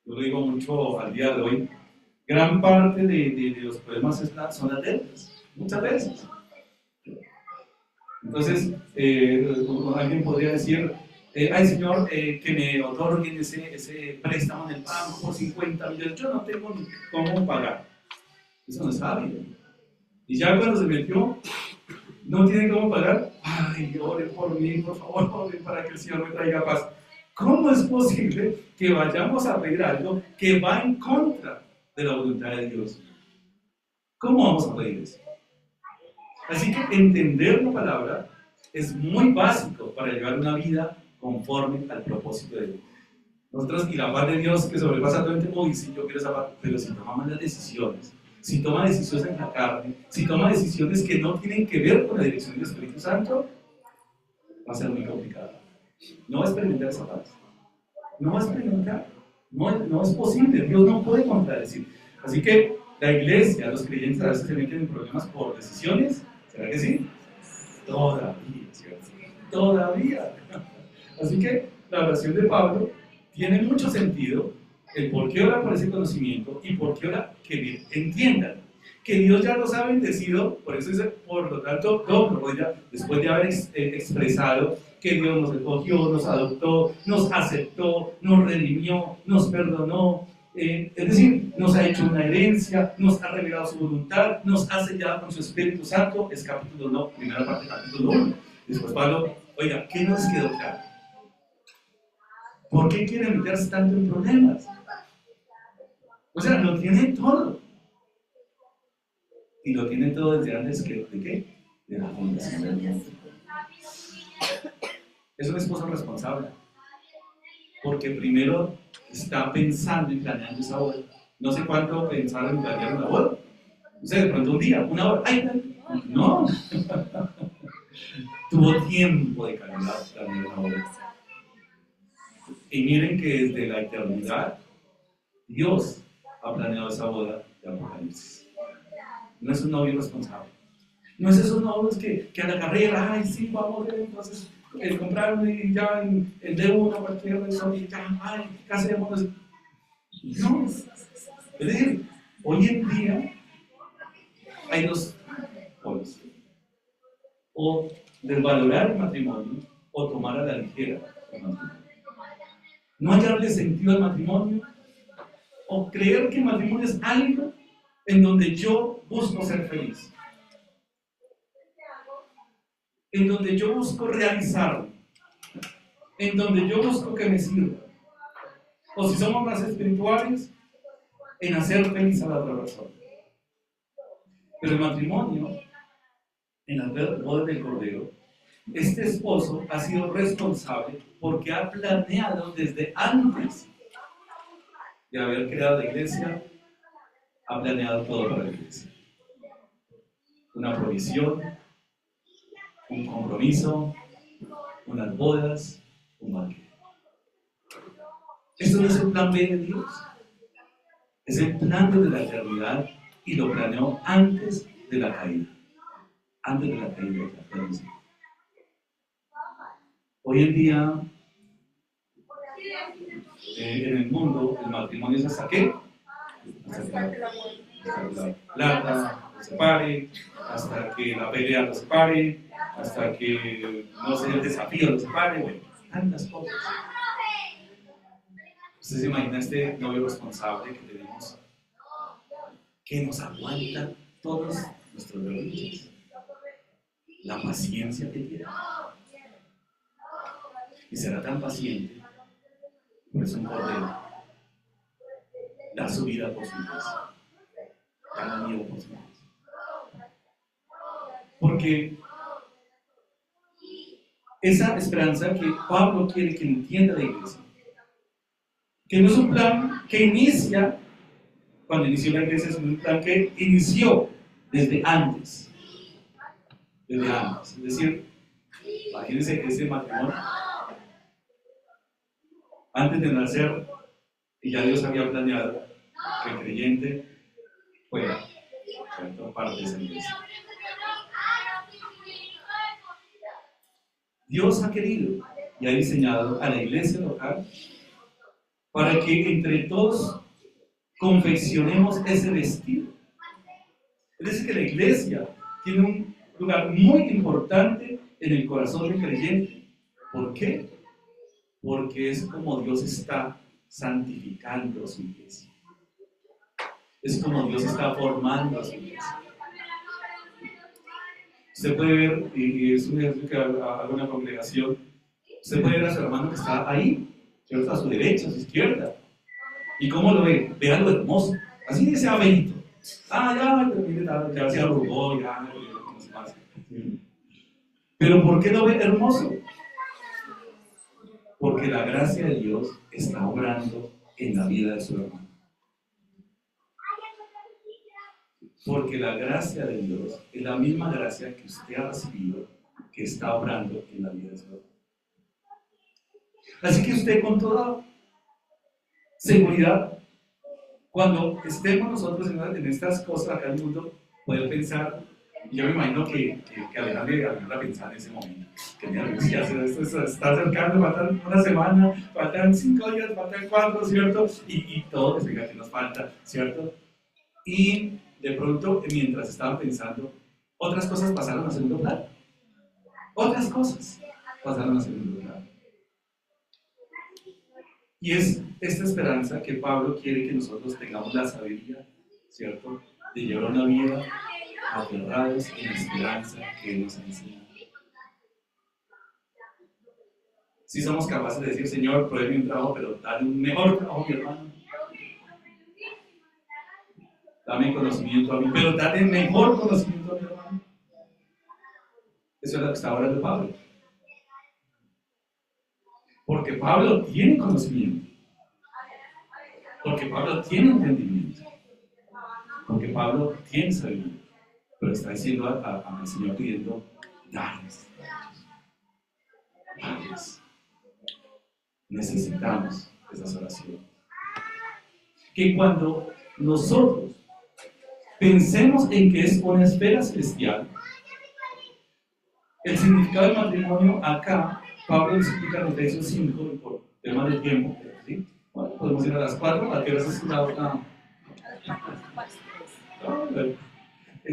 Yo lo digo mucho al día de hoy. Gran parte de los problemas son las deudas, muchas veces. Entonces, alguien podría decir, ay Señor, que me otorguen ese préstamo en el banco por 50 millones, yo no tengo ni cómo pagar. Eso no es sabio. Y ya cuando se metió, no tiene cómo pagar, ay, oren por mí, por favor, oren para que el Señor me traiga paz. ¿Cómo es posible que vayamos a pedir algo que va en contra de la voluntad de Dios? ¿Cómo vamos a pedir eso? Así que entender la palabra es muy básico para llevar una vida conforme al propósito de Dios. Nosotros, y la paz de Dios que sobrepasa todo entendimiento, sí, yo quiero esa paz, pero si tomamos las decisiones, si toma decisiones en la carne, si toma decisiones que no tienen que ver con la dirección del Espíritu Santo, va a ser muy complicado. No va a experimentar esa paz. No va a experimentar. No es posible. Dios no puede contradecir. Así que la iglesia, los creyentes a veces se meten en problemas por decisiones. ¿Será que sí? Todavía, ¿cierto? Todavía. Así que la oración de Pablo tiene mucho sentido, el por qué ora por ese conocimiento y por qué ora que entiendan que Dios ya los ha bendecido. Por eso dice, por lo tanto, después de haber expresado que Dios nos escogió, nos adoptó, nos aceptó, nos redimió, nos perdonó, es decir, nos ha hecho una herencia, nos ha revelado su voluntad, nos ha sellado con su Espíritu Santo. Es capítulo 1, primera parte, capítulo 1. Después Pablo, oiga, ¿qué nos quedó claro? ¿Por qué quiere meterse tanto en problemas? O sea, lo tiene todo. Y lo tiene todo desde antes que, ¿de qué? De la fundación del mundo. Es un esposo responsable. Porque primero está pensando y planeando esa boda. No sé cuánto pensaron en planear una boda. No sé, de pronto un día, una hora. ¡Ay, no! Tuvo tiempo de calidad planear una boda. Y miren que desde la eternidad, Dios ha planeado esa boda de Apocalipsis. No es un novio responsable. No es esos novios que a la carrera, ay, sí, vamos a ver, entonces, el comprarme y ya el de uno, cualquier razón, y ya, ay, casémonos. No. Es decir, hoy en día hay dos polos. O desvalorar el matrimonio o tomar a la ligera el matrimonio. No hallarle sentido al matrimonio o creer que el matrimonio es algo en donde yo busco ser feliz, en donde yo busco realizarlo, en donde yo busco que me sirva. O si somos más espirituales, en hacer feliz a la otra persona. Pero el matrimonio, en las bodas del Cordero, este esposo ha sido responsable porque ha planeado desde antes de haber creado la iglesia, ha planeado todo para la iglesia. Una provisión, un compromiso, unas bodas, un banquete. Esto no es el plan B de Dios, es el plan de la eternidad y lo planeó antes de la caída. Antes de la caída de la eternidad. Hoy en día, en el mundo, el matrimonio es hasta qué? Hasta que la plata lo separe, hasta que la pelea lo separe, hasta que, no sé, el desafío lo separe, bueno, tantas cosas. ¿Usted se imagina este novio responsable que tenemos, que nos aguanta todos nuestros derechos? La paciencia que tiene. Y será tan paciente, por eso un cordero da su vida por su iglesia, da la vida por su iglesia. Porque esa esperanza que Pablo quiere que entienda la iglesia. Que no es un plan que inicia cuando inició la iglesia, es un plan que inició desde antes. Desde antes. Es decir, imagínense que ese matrimonio, antes de nacer, y ya Dios había planeado que el creyente fuera parte de esa iglesia. Dios ha querido y ha diseñado a la iglesia local para que entre todos confeccionemos ese vestido. Es decir, que la iglesia tiene un lugar muy importante en el corazón del creyente. ¿Por qué? Porque es como Dios está santificando su iglesia. Es como Dios está formando a su iglesia. Usted puede ver, y es un ejemplo que haga una congregación, usted puede ver a su hermano que está ahí, ¿cierto? A su derecha, a su izquierda. ¿Y cómo lo ve? Vea lo hermoso. Así dice Abelito. Ya, pero mire, ya se arrugó, ya, no se pasa. Pero ¿por qué lo ve hermoso? Porque la gracia de Dios está obrando en la vida de su hermano. Porque la gracia de Dios es la misma gracia que usted ha recibido, que está obrando en la vida de su hermano. Así que usted con toda seguridad, cuando estemos nosotros en estas cosas acá en el mundo, puede pensar, y yo me imagino que Alejandra pensaba en ese momento, que ya esto se está acercando, faltan una semana, faltan 5 días, faltan 4, ¿cierto? Y todo, explica que nos falta, ¿cierto? Y de pronto, mientras estaban pensando, otras cosas pasaron a segundo plano. Otras cosas pasaron a segundo plano. Y es esta esperanza que Pablo quiere que nosotros tengamos la sabiduría, ¿cierto? De llevar una vida aferrados en la esperanza que Él nos ha enseñado. Si somos capaces de decir, Señor, pruebe un trabajo, pero dale un mejor trabajo a mi hermano. Dame conocimiento a mí, pero dale mejor conocimiento a mi hermano. Eso es lo que está hablando Pablo. Porque Pablo tiene conocimiento. Porque Pablo tiene entendimiento. Porque Pablo tiene sabiduría. Pero está diciendo al Señor pidiendo, dales. Necesitamos esas oraciones. Que cuando nosotros pensemos en que es una esfera celestial, el significado del matrimonio acá, Pablo explica en Efesios 5, y por tema de tiempo, ¿sí? Bueno, podemos ir a las 4, ¿a qué hora se la otra?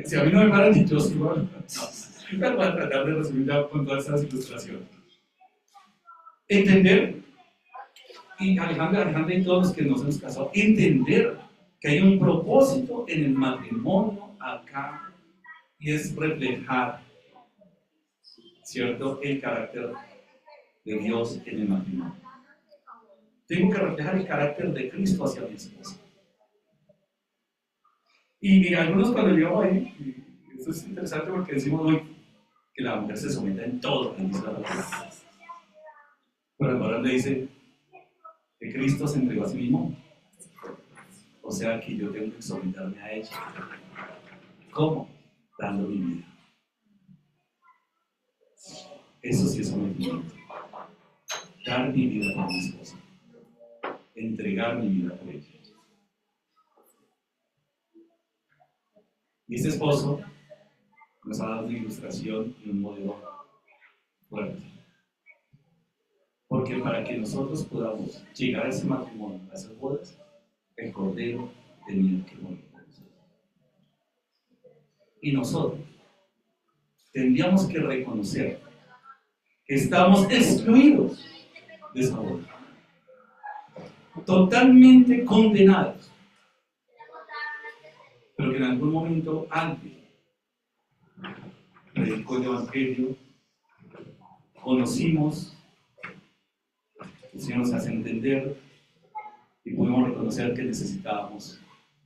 Si a mí no me paran ni yo, sí, bueno, pero voy a tratar de resumir con todas estas ilustraciones. Entender, y Alejandra y todos los que nos hemos casado, entender que hay un propósito en el matrimonio acá, y es reflejar, ¿cierto?, el carácter de Dios en el matrimonio. Tengo que reflejar el carácter de Cristo hacia mi esposa. Y algunos cuando llegamos ahí, esto es interesante porque decimos hoy que la mujer se someta en todo, en Israel. Pero ahora le dice que Cristo se entregó a sí mismo. O sea que yo tengo que someterme a ella. ¿Cómo? Dando mi vida. Eso sí es sometimiento. Dar mi vida por mi esposa. Entregar mi vida por ella. Y este esposo nos ha dado una ilustración y un modelo fuerte. Porque para que nosotros podamos llegar a ese matrimonio, a esas bodas, el Cordero tenía que morir por nosotros. Y nosotros tendríamos que reconocer que estamos excluidos de esa boda. Totalmente condenados. Pero que en algún momento alguien predicó el Evangelio, conocimos, el Señor nos hace entender y pudimos reconocer que necesitábamos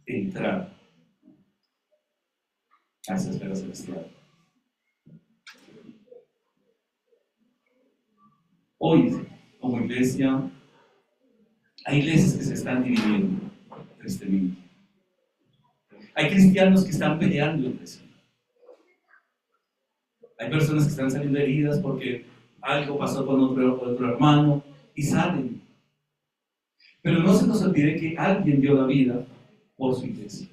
entrar a esa esfera celestial. Hoy, como iglesia, hay iglesias que se están dividiendo tristemente. Hay cristianos que están peleando entre sí. Hay personas que están saliendo heridas porque algo pasó con otro hermano y salen. Pero no se nos olvide que alguien dio la vida por su iglesia.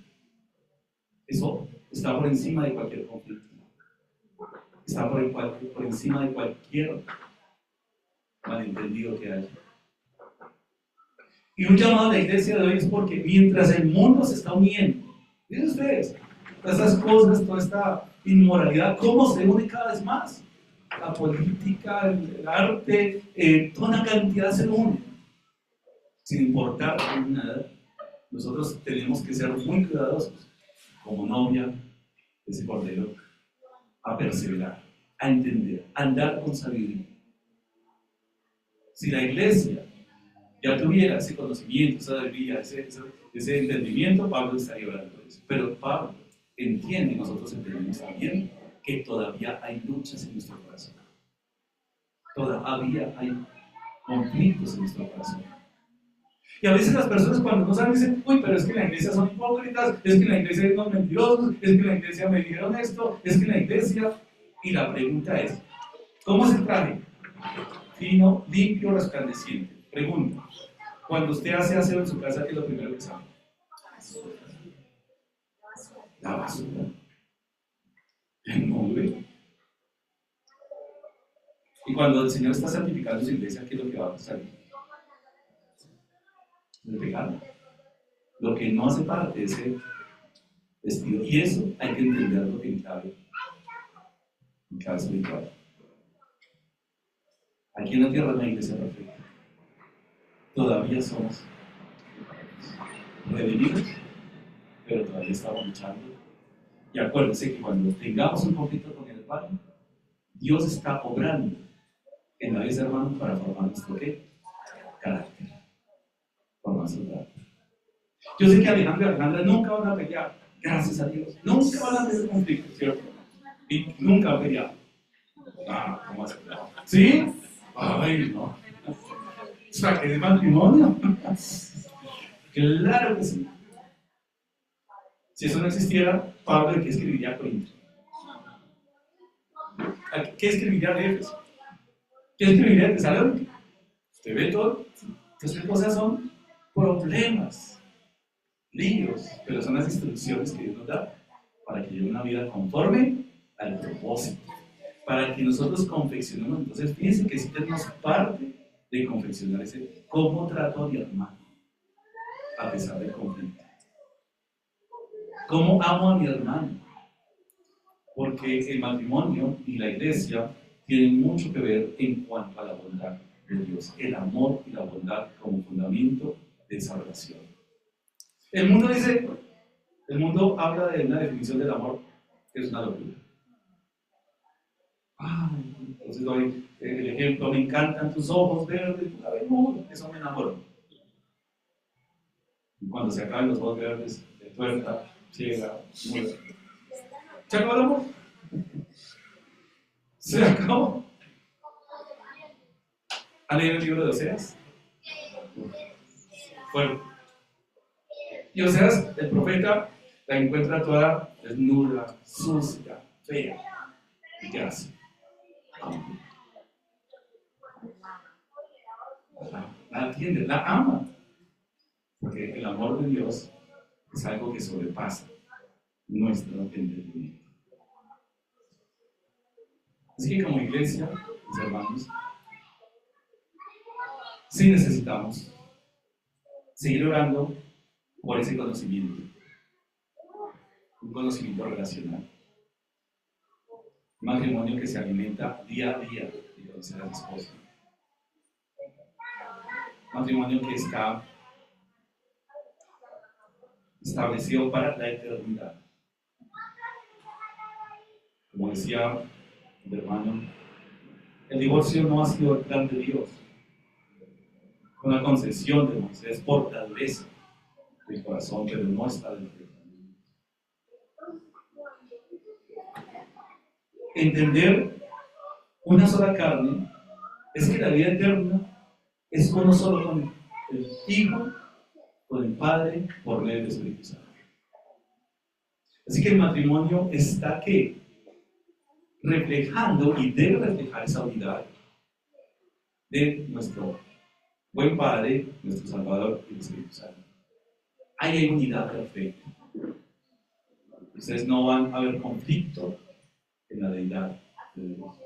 Eso está por encima de cualquier conflicto. Está por encima de cualquier malentendido que haya. Y un llamado a la iglesia de hoy es porque mientras el mundo se está uniendo, miren ustedes, todas estas cosas, toda esta inmoralidad, ¿cómo se une cada vez más? La política, el arte, toda una cantidad se une. Sin importar nada, nosotros tenemos que ser muy cuidadosos como novia de ese cordero, a perseverar, a entender, a andar con sabiduría. Si la iglesia ya tuviera ese conocimiento, esa sabiduría, ese entendimiento, Pablo estaría hablando de eso. Pero Pablo entiende, nosotros entendemos también, que todavía hay luchas en nuestro corazón. Todavía hay conflictos en nuestro corazón. Y a veces las personas cuando no saben dicen, uy, pero es que en la iglesia son hipócritas, es que en la iglesia hay unos mentirosos, es que en la iglesia me dijeron esto, es que en la iglesia... Y la pregunta es, ¿cómo es el traje? Fino, limpio, resplandeciente. Pregunta, cuando usted hace aseo en su casa, ¿qué es lo primero que sabe? La basura. El mugre. Y cuando el Señor está santificando su iglesia, ¿qué es lo que va a salir? El pecado. Lo que no hace parte de ese vestido. Y eso hay que entenderlo en clave espiritual. Aquí en la tierra no hay iglesia perfecta. Todavía somos redimidos, pero todavía estamos luchando. Y acuérdense que cuando tengamos un conflicto con el Padre, Dios está obrando en la vida, hermano, para formar nuestro ¿qué? Carácter. Formar nuestro carácter. Yo sé que Alejandro y Alejandra nunca van a pelear, gracias a Dios. Nunca van a tener conflicto, ¿cierto? Y nunca han peleado. Ah, ¿cómo hace? ¿Sí? Ay, no. O sea, que de matrimonio. Claro que sí. Si eso no existiera, Pablo, ¿qué escribiría a Corinto? ¿Qué escribiría de Éfeso? ¿Qué escribiría de Tesalónica? Usted ve todo. Estas cosas son problemas, líos, pero son las instrucciones que Dios nos da para que lleve una vida conforme al propósito. Para que nosotros confeccionemos. Entonces, fíjense que sí tenemos parte de confeccionar ese cómo trato a mi hermano a pesar del conflicto. ¿Cómo amo a mi hermano? Porque el matrimonio y la iglesia tienen mucho que ver en cuanto a la bondad de Dios, el amor y la bondad como fundamento de esa relación. El mundo habla de una definición del amor que es una locura. Entonces doy el ejemplo, me encantan tus ojos verdes, eso me enamoró. Y cuando se acaban los ojos verdes, de tuerta, ciega, muda. ¿Se acabó el amor? ¿Se acabó? ¿Han leído el libro de Oseas? Bueno. Y Oseas, el profeta, la encuentra toda desnuda, sucia, fea. ¿Y qué hace? La atiende, la ama. Porque el amor de Dios es algo que sobrepasa nuestro entendimiento. Así que como iglesia, mis hermanos, sí necesitamos seguir orando por ese conocimiento, un conocimiento relacional, un matrimonio que se alimenta día a día de conocer a la esposa, un matrimonio que está establecido para la eternidad. Como decía el hermano, el divorcio no ha sido el plan de Dios. Una concesión de Moisés fortalece el corazón, pero no está dentro del plan. Entender una sola carne es que la vida eterna es uno solo con el Hijo, con el Padre, por medio del Espíritu Santo. Así que el matrimonio está ¿qué? Reflejando y debe reflejar esa unidad de nuestro buen Padre, nuestro Salvador y el Espíritu Santo. Ahí hay unidad perfecta. Ustedes no van a ver conflicto en la deidad de Dios.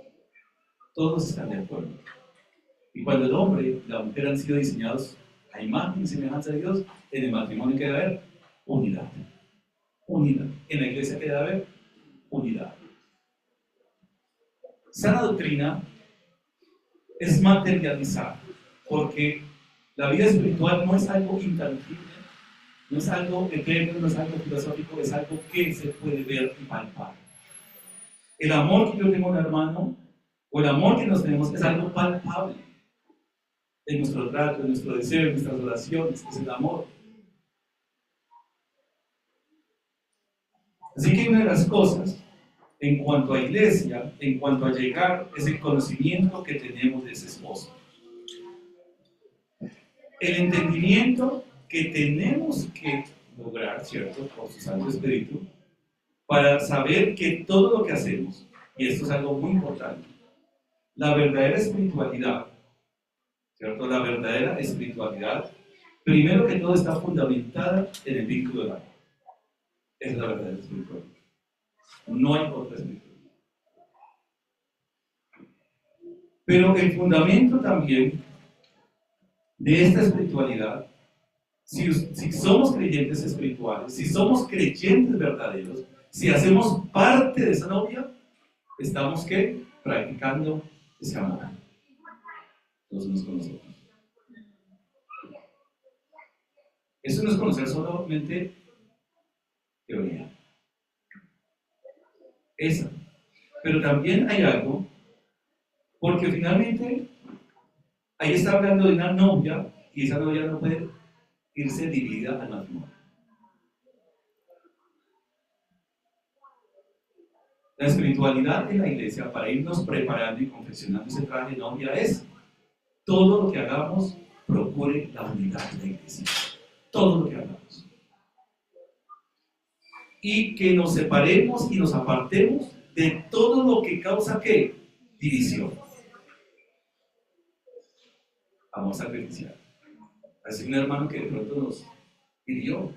Todos están de acuerdo. Y cuando el hombre y la mujer han sido diseñados a imagen y semejanza de Dios, en el matrimonio que debe haber unidad. Unidad. En la iglesia que debe haber unidad. Sana doctrina es materializar, porque la vida espiritual no es algo intangible, no es algo eterno, no es algo filosófico, es algo que se puede ver y palpar. El amor que yo tengo a un hermano, o el amor que nos tenemos, es algo palpable. En nuestro trato, en nuestro deseo, en nuestras oraciones, es el amor. Así que una de las cosas, en cuanto a iglesia, en cuanto a llegar, es el conocimiento que tenemos de ese esposo. El entendimiento que tenemos que lograr, ¿cierto? Por su Santo Espíritu, para saber que todo lo que hacemos, y esto es algo muy importante, la verdadera espiritualidad, ¿cierto? La verdadera espiritualidad, primero que todo está fundamentada en el vínculo del amor. Es la verdadera espiritualidad. No hay otra espiritualidad. Pero el fundamento también de esta espiritualidad, si somos creyentes espirituales, si somos creyentes verdaderos, si hacemos parte de esa novia, estamos ¿qué? Practicando ese amor. Los unos con los otros. Eso no es conocer solamente teoría. Esa. Pero también hay algo, porque finalmente ahí está hablando de una novia, y esa novia no puede irse dividida al matrimonio. La espiritualidad de la iglesia, para irnos preparando y confeccionando ese traje de novia, es todo lo que hagamos, procure la unidad de la iglesia. Todo lo que hagamos. Y que nos separemos y nos apartemos de todo lo que causa ¿qué? División. Amor sacrificial. Así un hermano que de pronto nos hirió.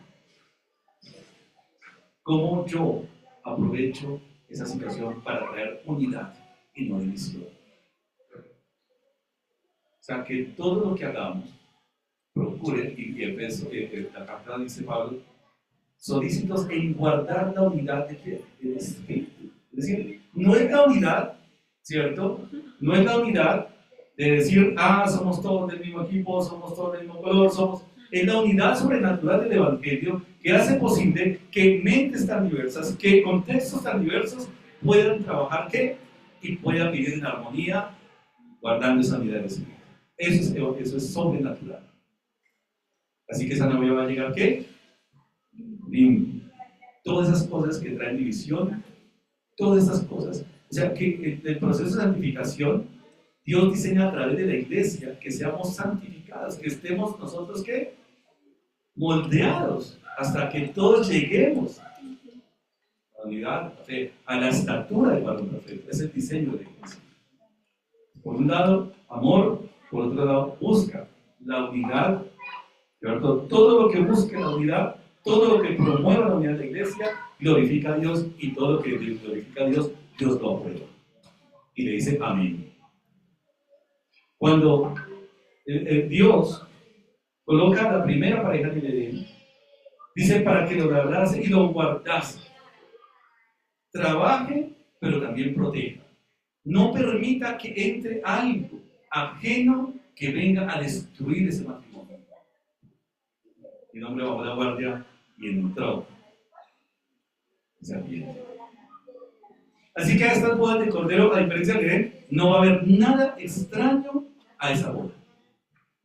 ¿Cómo yo aprovecho esa situación para traer unidad y no división? O sea, que todo lo que hagamos, procure, y la carta dice Pablo, solícitos en guardar la unidad del Espíritu. Es decir, no es la unidad, ¿cierto? No es la unidad de decir, somos todos del mismo equipo, somos todos del mismo color, es la unidad sobrenatural del Evangelio que hace posible que mentes tan diversas, que contextos tan diversos puedan trabajar ¿qué? Y puedan vivir en armonía, guardando esa unidad del Espíritu. Eso es sobrenatural. Así que esa novia va a llegar ¿qué? Limpia. Todas esas cosas que traen división, todas esas cosas. O sea que el proceso de santificación, Dios diseña a través de la iglesia que seamos santificados, que estemos nosotros ¿qué? Moldeados hasta que todos lleguemos a la unidad, a la estatura del varón perfecto. Es el diseño de la iglesia. Por un lado, amor, por otro lado, busca la unidad, ¿cierto? Todo lo que busque la unidad, todo lo que promueva la unidad de la iglesia, glorifica a Dios, y todo lo que glorifica a Dios, Dios lo aprueba. Y le dice amén. Cuando Dios coloca la primera pareja en el Edén, dice para que lo labrase y lo guardase. Trabaje, pero también proteja. No permita que entre algo ajeno que venga a destruir ese matrimonio. Y el hombre bajó la guardia y entró esa serpiente. Así que a estas bodas de cordero, a diferencia de Edén, no va a haber nada extraño a esa boda.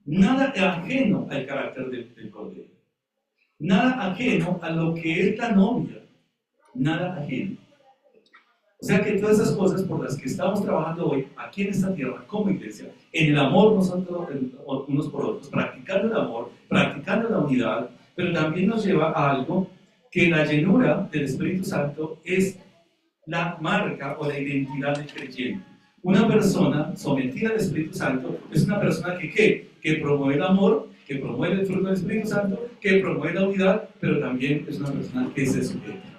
Nada ajeno al carácter del cordero. Nada ajeno a lo que es la novia. Nada ajeno. O sea que todas esas cosas por las que estamos trabajando hoy, aquí en esta tierra, como iglesia, en el amor nosotros, unos por otros, practicando el amor, practicando la unidad, pero también nos lleva a algo que la llenura del Espíritu Santo es la marca o la identidad del creyente. Una persona sometida al Espíritu Santo es una persona que ¿qué? Que promueve el amor, que promueve el fruto del Espíritu Santo, que promueve la unidad, pero también es una persona que se sujeta.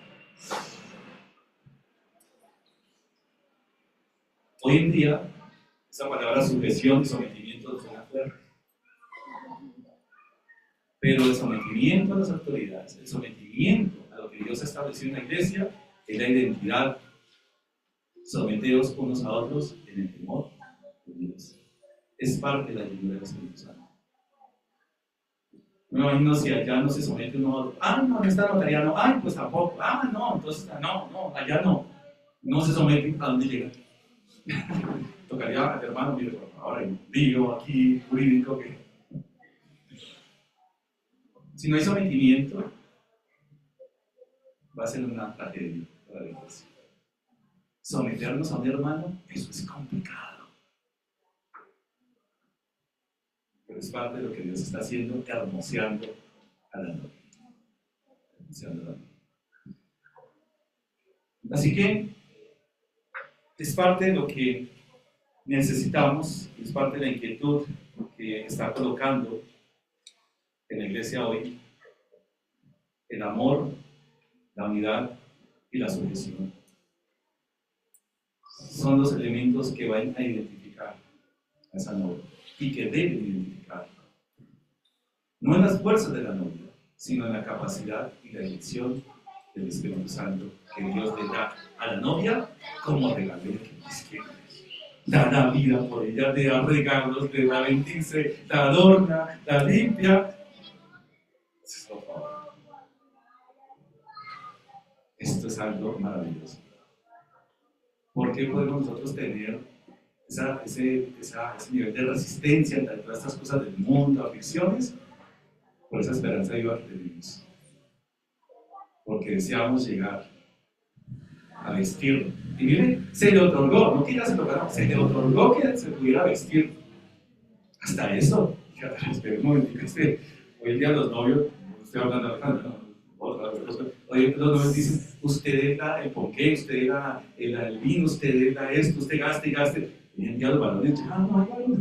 Hoy en día, esa palabra sujeción y sometimiento suena fuerte. Pero el sometimiento a las autoridades, el sometimiento a lo que Dios ha establecido en la iglesia, es la identidad. Someteos unos a otros en el temor de Dios. Es parte de la llenura del Espíritu Santo. Me imagino si allá no se somete uno a otro. No está notariano. Pues tampoco. No, entonces no, allá no. No se somete. ¿A dónde llega? Tocaría al hermano, mire, ahora hay un lío aquí jurídico que. Si no hay sometimiento, va a ser una tragedia para la iglesia. Someternos a un hermano, eso es complicado. Pero es parte de lo que Dios está haciendo, hermoseando a la novia. Así que es parte de lo que necesitamos, es parte de la inquietud que está colocando en la iglesia hoy, el amor, la unidad y la sujeción. Son los elementos que van a identificar a esa novia y que deben identificar. No en las fuerzas de la novia, sino en la capacidad y la elección del Espíritu Santo que Dios le da a la novia como regalo. Es que da la vida por ella, le da regalos, le da bendice, la adorna, la limpia. Esto es algo maravilloso. ¿Por qué podemos nosotros tener ese nivel de resistencia ante todas estas cosas del mundo, aflicciones? Por esa esperanza viva que tenemos. Porque deseamos llegar a vestirlo. Y mire, se le otorgó, no que ya se lo ganó, se le otorgó que se pudiera vestir. Hasta eso. Fíjate, espera un momento, hoy en día los novios, estoy hablando de Alejandro, hoy los novios dicen, usted es el ponqué, usted es el vino, usted es esto, usted gaste y gaste. Hoy en día los varones dicen,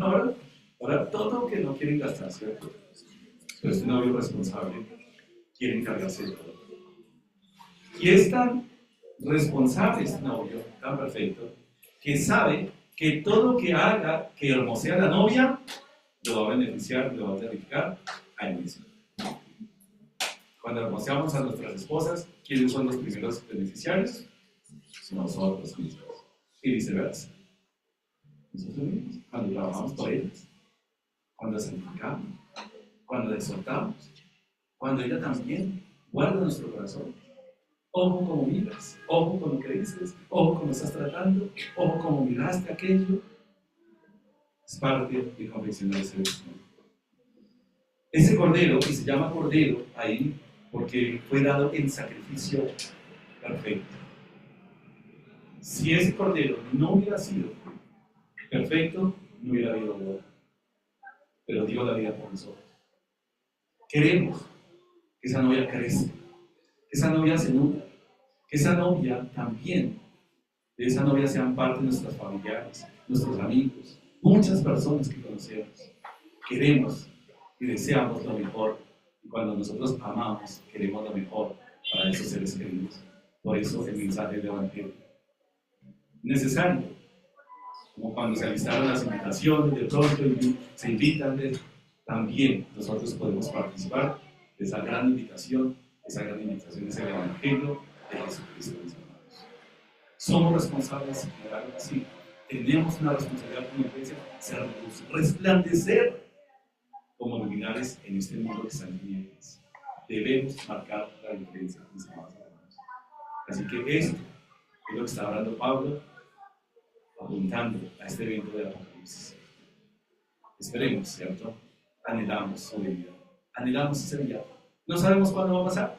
ahora todo lo que no quieren gastar, ¿cierto? Pero este novio responsable quiere encargarse de todo. Y es tan responsable este novio, tan perfecto, que sabe que todo lo que haga que hermosea a la novia, lo va a beneficiar, lo va a terrificar a él mismo. Cuando hermoseamos a nuestras esposas, ¿quiénes son los primeros beneficiarios? Nosotros mismos. Y viceversa. Nosotros mismos, cuando trabajamos por ellas, cuando santificamos, cuando exhortamos, cuando ella también guarda nuestro corazón. Ojo como miras, ojo con lo que dices, ojo como estás tratando, ojo como miraste aquello. Es parte de confeccionar ese vestido. Ese cordero, y se llama cordero ahí porque fue dado en sacrificio perfecto. Si ese cordero no hubiera sido perfecto, no hubiera habido boda. Pero dio la vida por nosotros. Queremos que esa novia crezca, que esa novia se nutra, que esa novia también, de esa novia sean parte de nuestras familiares, nuestros amigos, muchas personas que conocemos. Queremos y deseamos lo mejor, y cuando nosotros amamos, queremos lo mejor para esos seres queridos. Por eso el mensaje del Evangelio. Necesario, como cuando se alistaron las invitaciones, de pronto se invitan, también nosotros podemos participar de esa gran invitación. Esa gran invitación es el Evangelio de Jesucristo, mis hermanos. Somos responsables de algo así. Tenemos una responsabilidad como iglesia, resplandecer como luminares en este mundo que está en tinieblas. Debemos marcar la diferencia, mis amados hermanos. Así que esto es lo que está hablando Pablo, apuntando a este evento de Apocalipsis. Esperemos, ¿cierto? Anhelamos su venida. Anhelamos ese día. No sabemos cuándo va a pasar.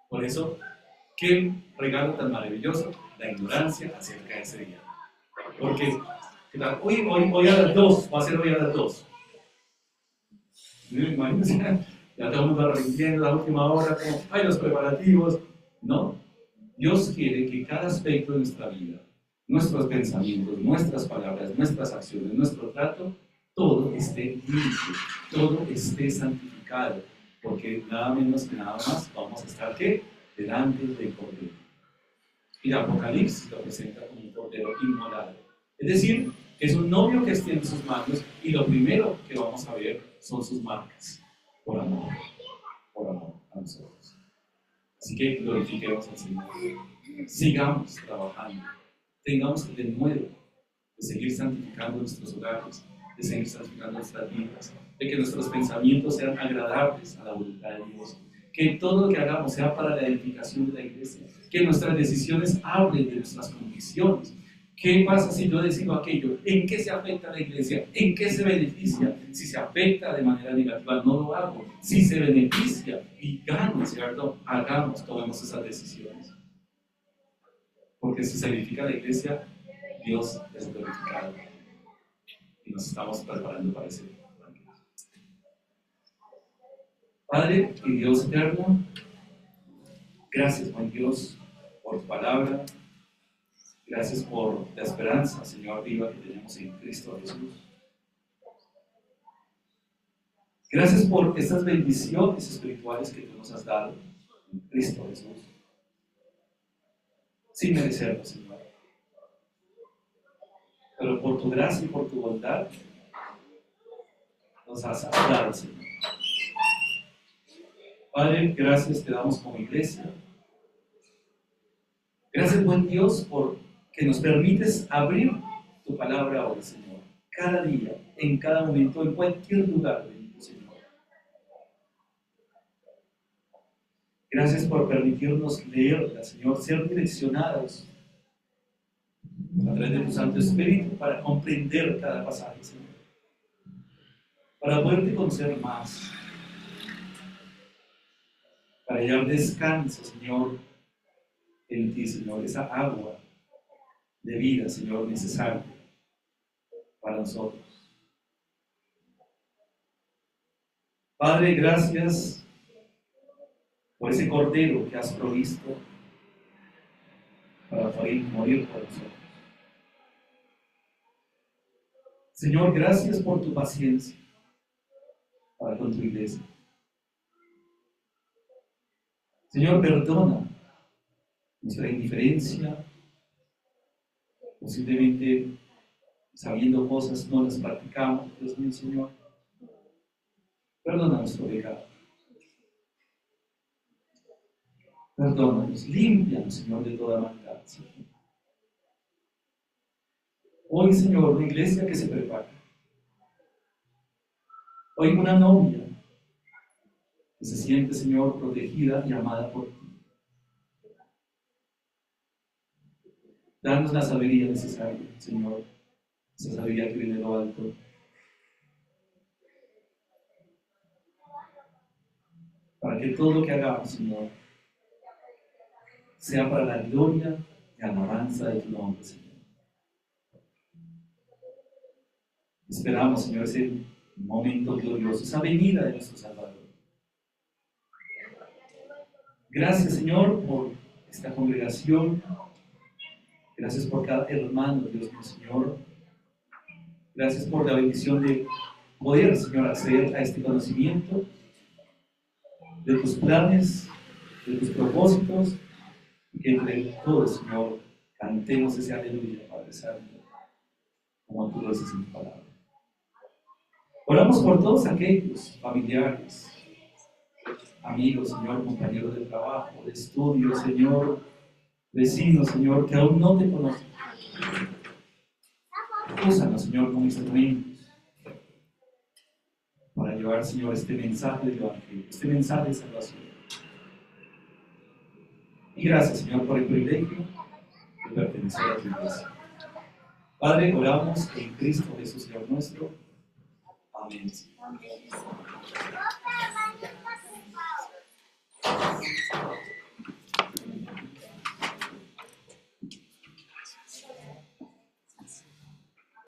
Por eso, qué regalo tan maravilloso la ignorancia acerca de ese día. Porque hoy a las 2, va a ser hoy a las 2. Imagínense, ya todo el mundo arrepintiendo la última hora, como, ay, los preparativos. No, Dios quiere que cada aspecto de nuestra vida, nuestros pensamientos, nuestras palabras, nuestras acciones, nuestro trato, todo esté limpio, todo esté santificado, porque nada menos que nada más vamos a estar, ¿qué? Delante del Cordero. Y el Apocalipsis lo presenta como un Cordero inmolado. Es decir, es un novio que extiende sus manos y lo primero que vamos a ver son sus marcas, por amor a nosotros. Así que glorifiquemos al Señor. Sigamos trabajando. Tengamos el denuedo de seguir santificando nuestros hogares, de seguir santificando nuestras vidas, de que nuestros pensamientos sean agradables a la voluntad de Dios, que todo lo que hagamos sea para la edificación de la iglesia, que nuestras decisiones hablen de nuestras convicciones. ¿Qué pasa si yo decido aquello? ¿En qué se afecta a la iglesia? ¿En qué se beneficia? Si se afecta de manera negativa, no lo hago. Si se beneficia y gano, ¿cierto? Hagamos, tomemos esas decisiones. Porque si se edifica la iglesia, Dios es glorificado. Y nos estamos preparando para ese banquete. Padre y Dios eterno, gracias, buen Dios, por tu palabra. Gracias por la esperanza, Señor, viva que tenemos en Cristo Jesús. Gracias por estas bendiciones espirituales que tú nos has dado en Cristo Jesús. Sin merecerlo, Señor. Pero por tu gracia y por tu bondad nos has dado, Señor. Padre, gracias te damos como iglesia. Gracias, buen Dios, por que nos permites abrir tu palabra hoy, Señor. Cada día, en cada momento, en cualquier lugar, bendito Señor. Gracias por permitirnos leerla, Señor, ser direccionados a través de tu Santo Espíritu para comprender cada pasaje, Señor. Para poderte conocer más. Para hallar descanso, Señor, en ti, Señor, esa agua de vida, Señor, necesaria para nosotros. Padre, gracias por ese cordero que has provisto para morir por nosotros. Señor, gracias por tu paciencia para con tu iglesia. Señor, perdona nuestra indiferencia, posiblemente sabiendo cosas no las practicamos, Dios mío, Señor. Perdona nuestro pecado. Perdónanos, límpianos, Señor, de toda maldad, Señor. Hoy, Señor, una iglesia que se prepara. Hoy una novia que se siente, Señor, protegida y amada por ti. Danos la sabiduría necesaria, Señor, esa sabiduría que viene de lo alto. Para que todo lo que hagamos, Señor, sea para la gloria y alabanza de tu nombre, Señor. Esperamos, Señor, ese momento glorioso, esa venida de nuestro Salvador. Gracias, Señor, por esta congregación. Gracias por cada hermano, Dios mío, Señor. Gracias por la bendición de poder, Señor, acceder a este conocimiento de tus planes, de tus propósitos, y que entre todos, Señor, cantemos ese aleluya, Padre Santo, como tú lo dices en tu palabra. Oramos por todos aquellos familiares, amigos, Señor, compañeros de trabajo, de estudio, Señor, vecinos, Señor, que aún no te conocen. Úsanos, Señor, como instrumentos para llevar, Señor, este mensaje del Evangelio, este mensaje de salvación. Y gracias, Señor, por el privilegio de pertenecer a tu iglesia. Padre, oramos en Cristo Jesús, Señor nuestro. Amén.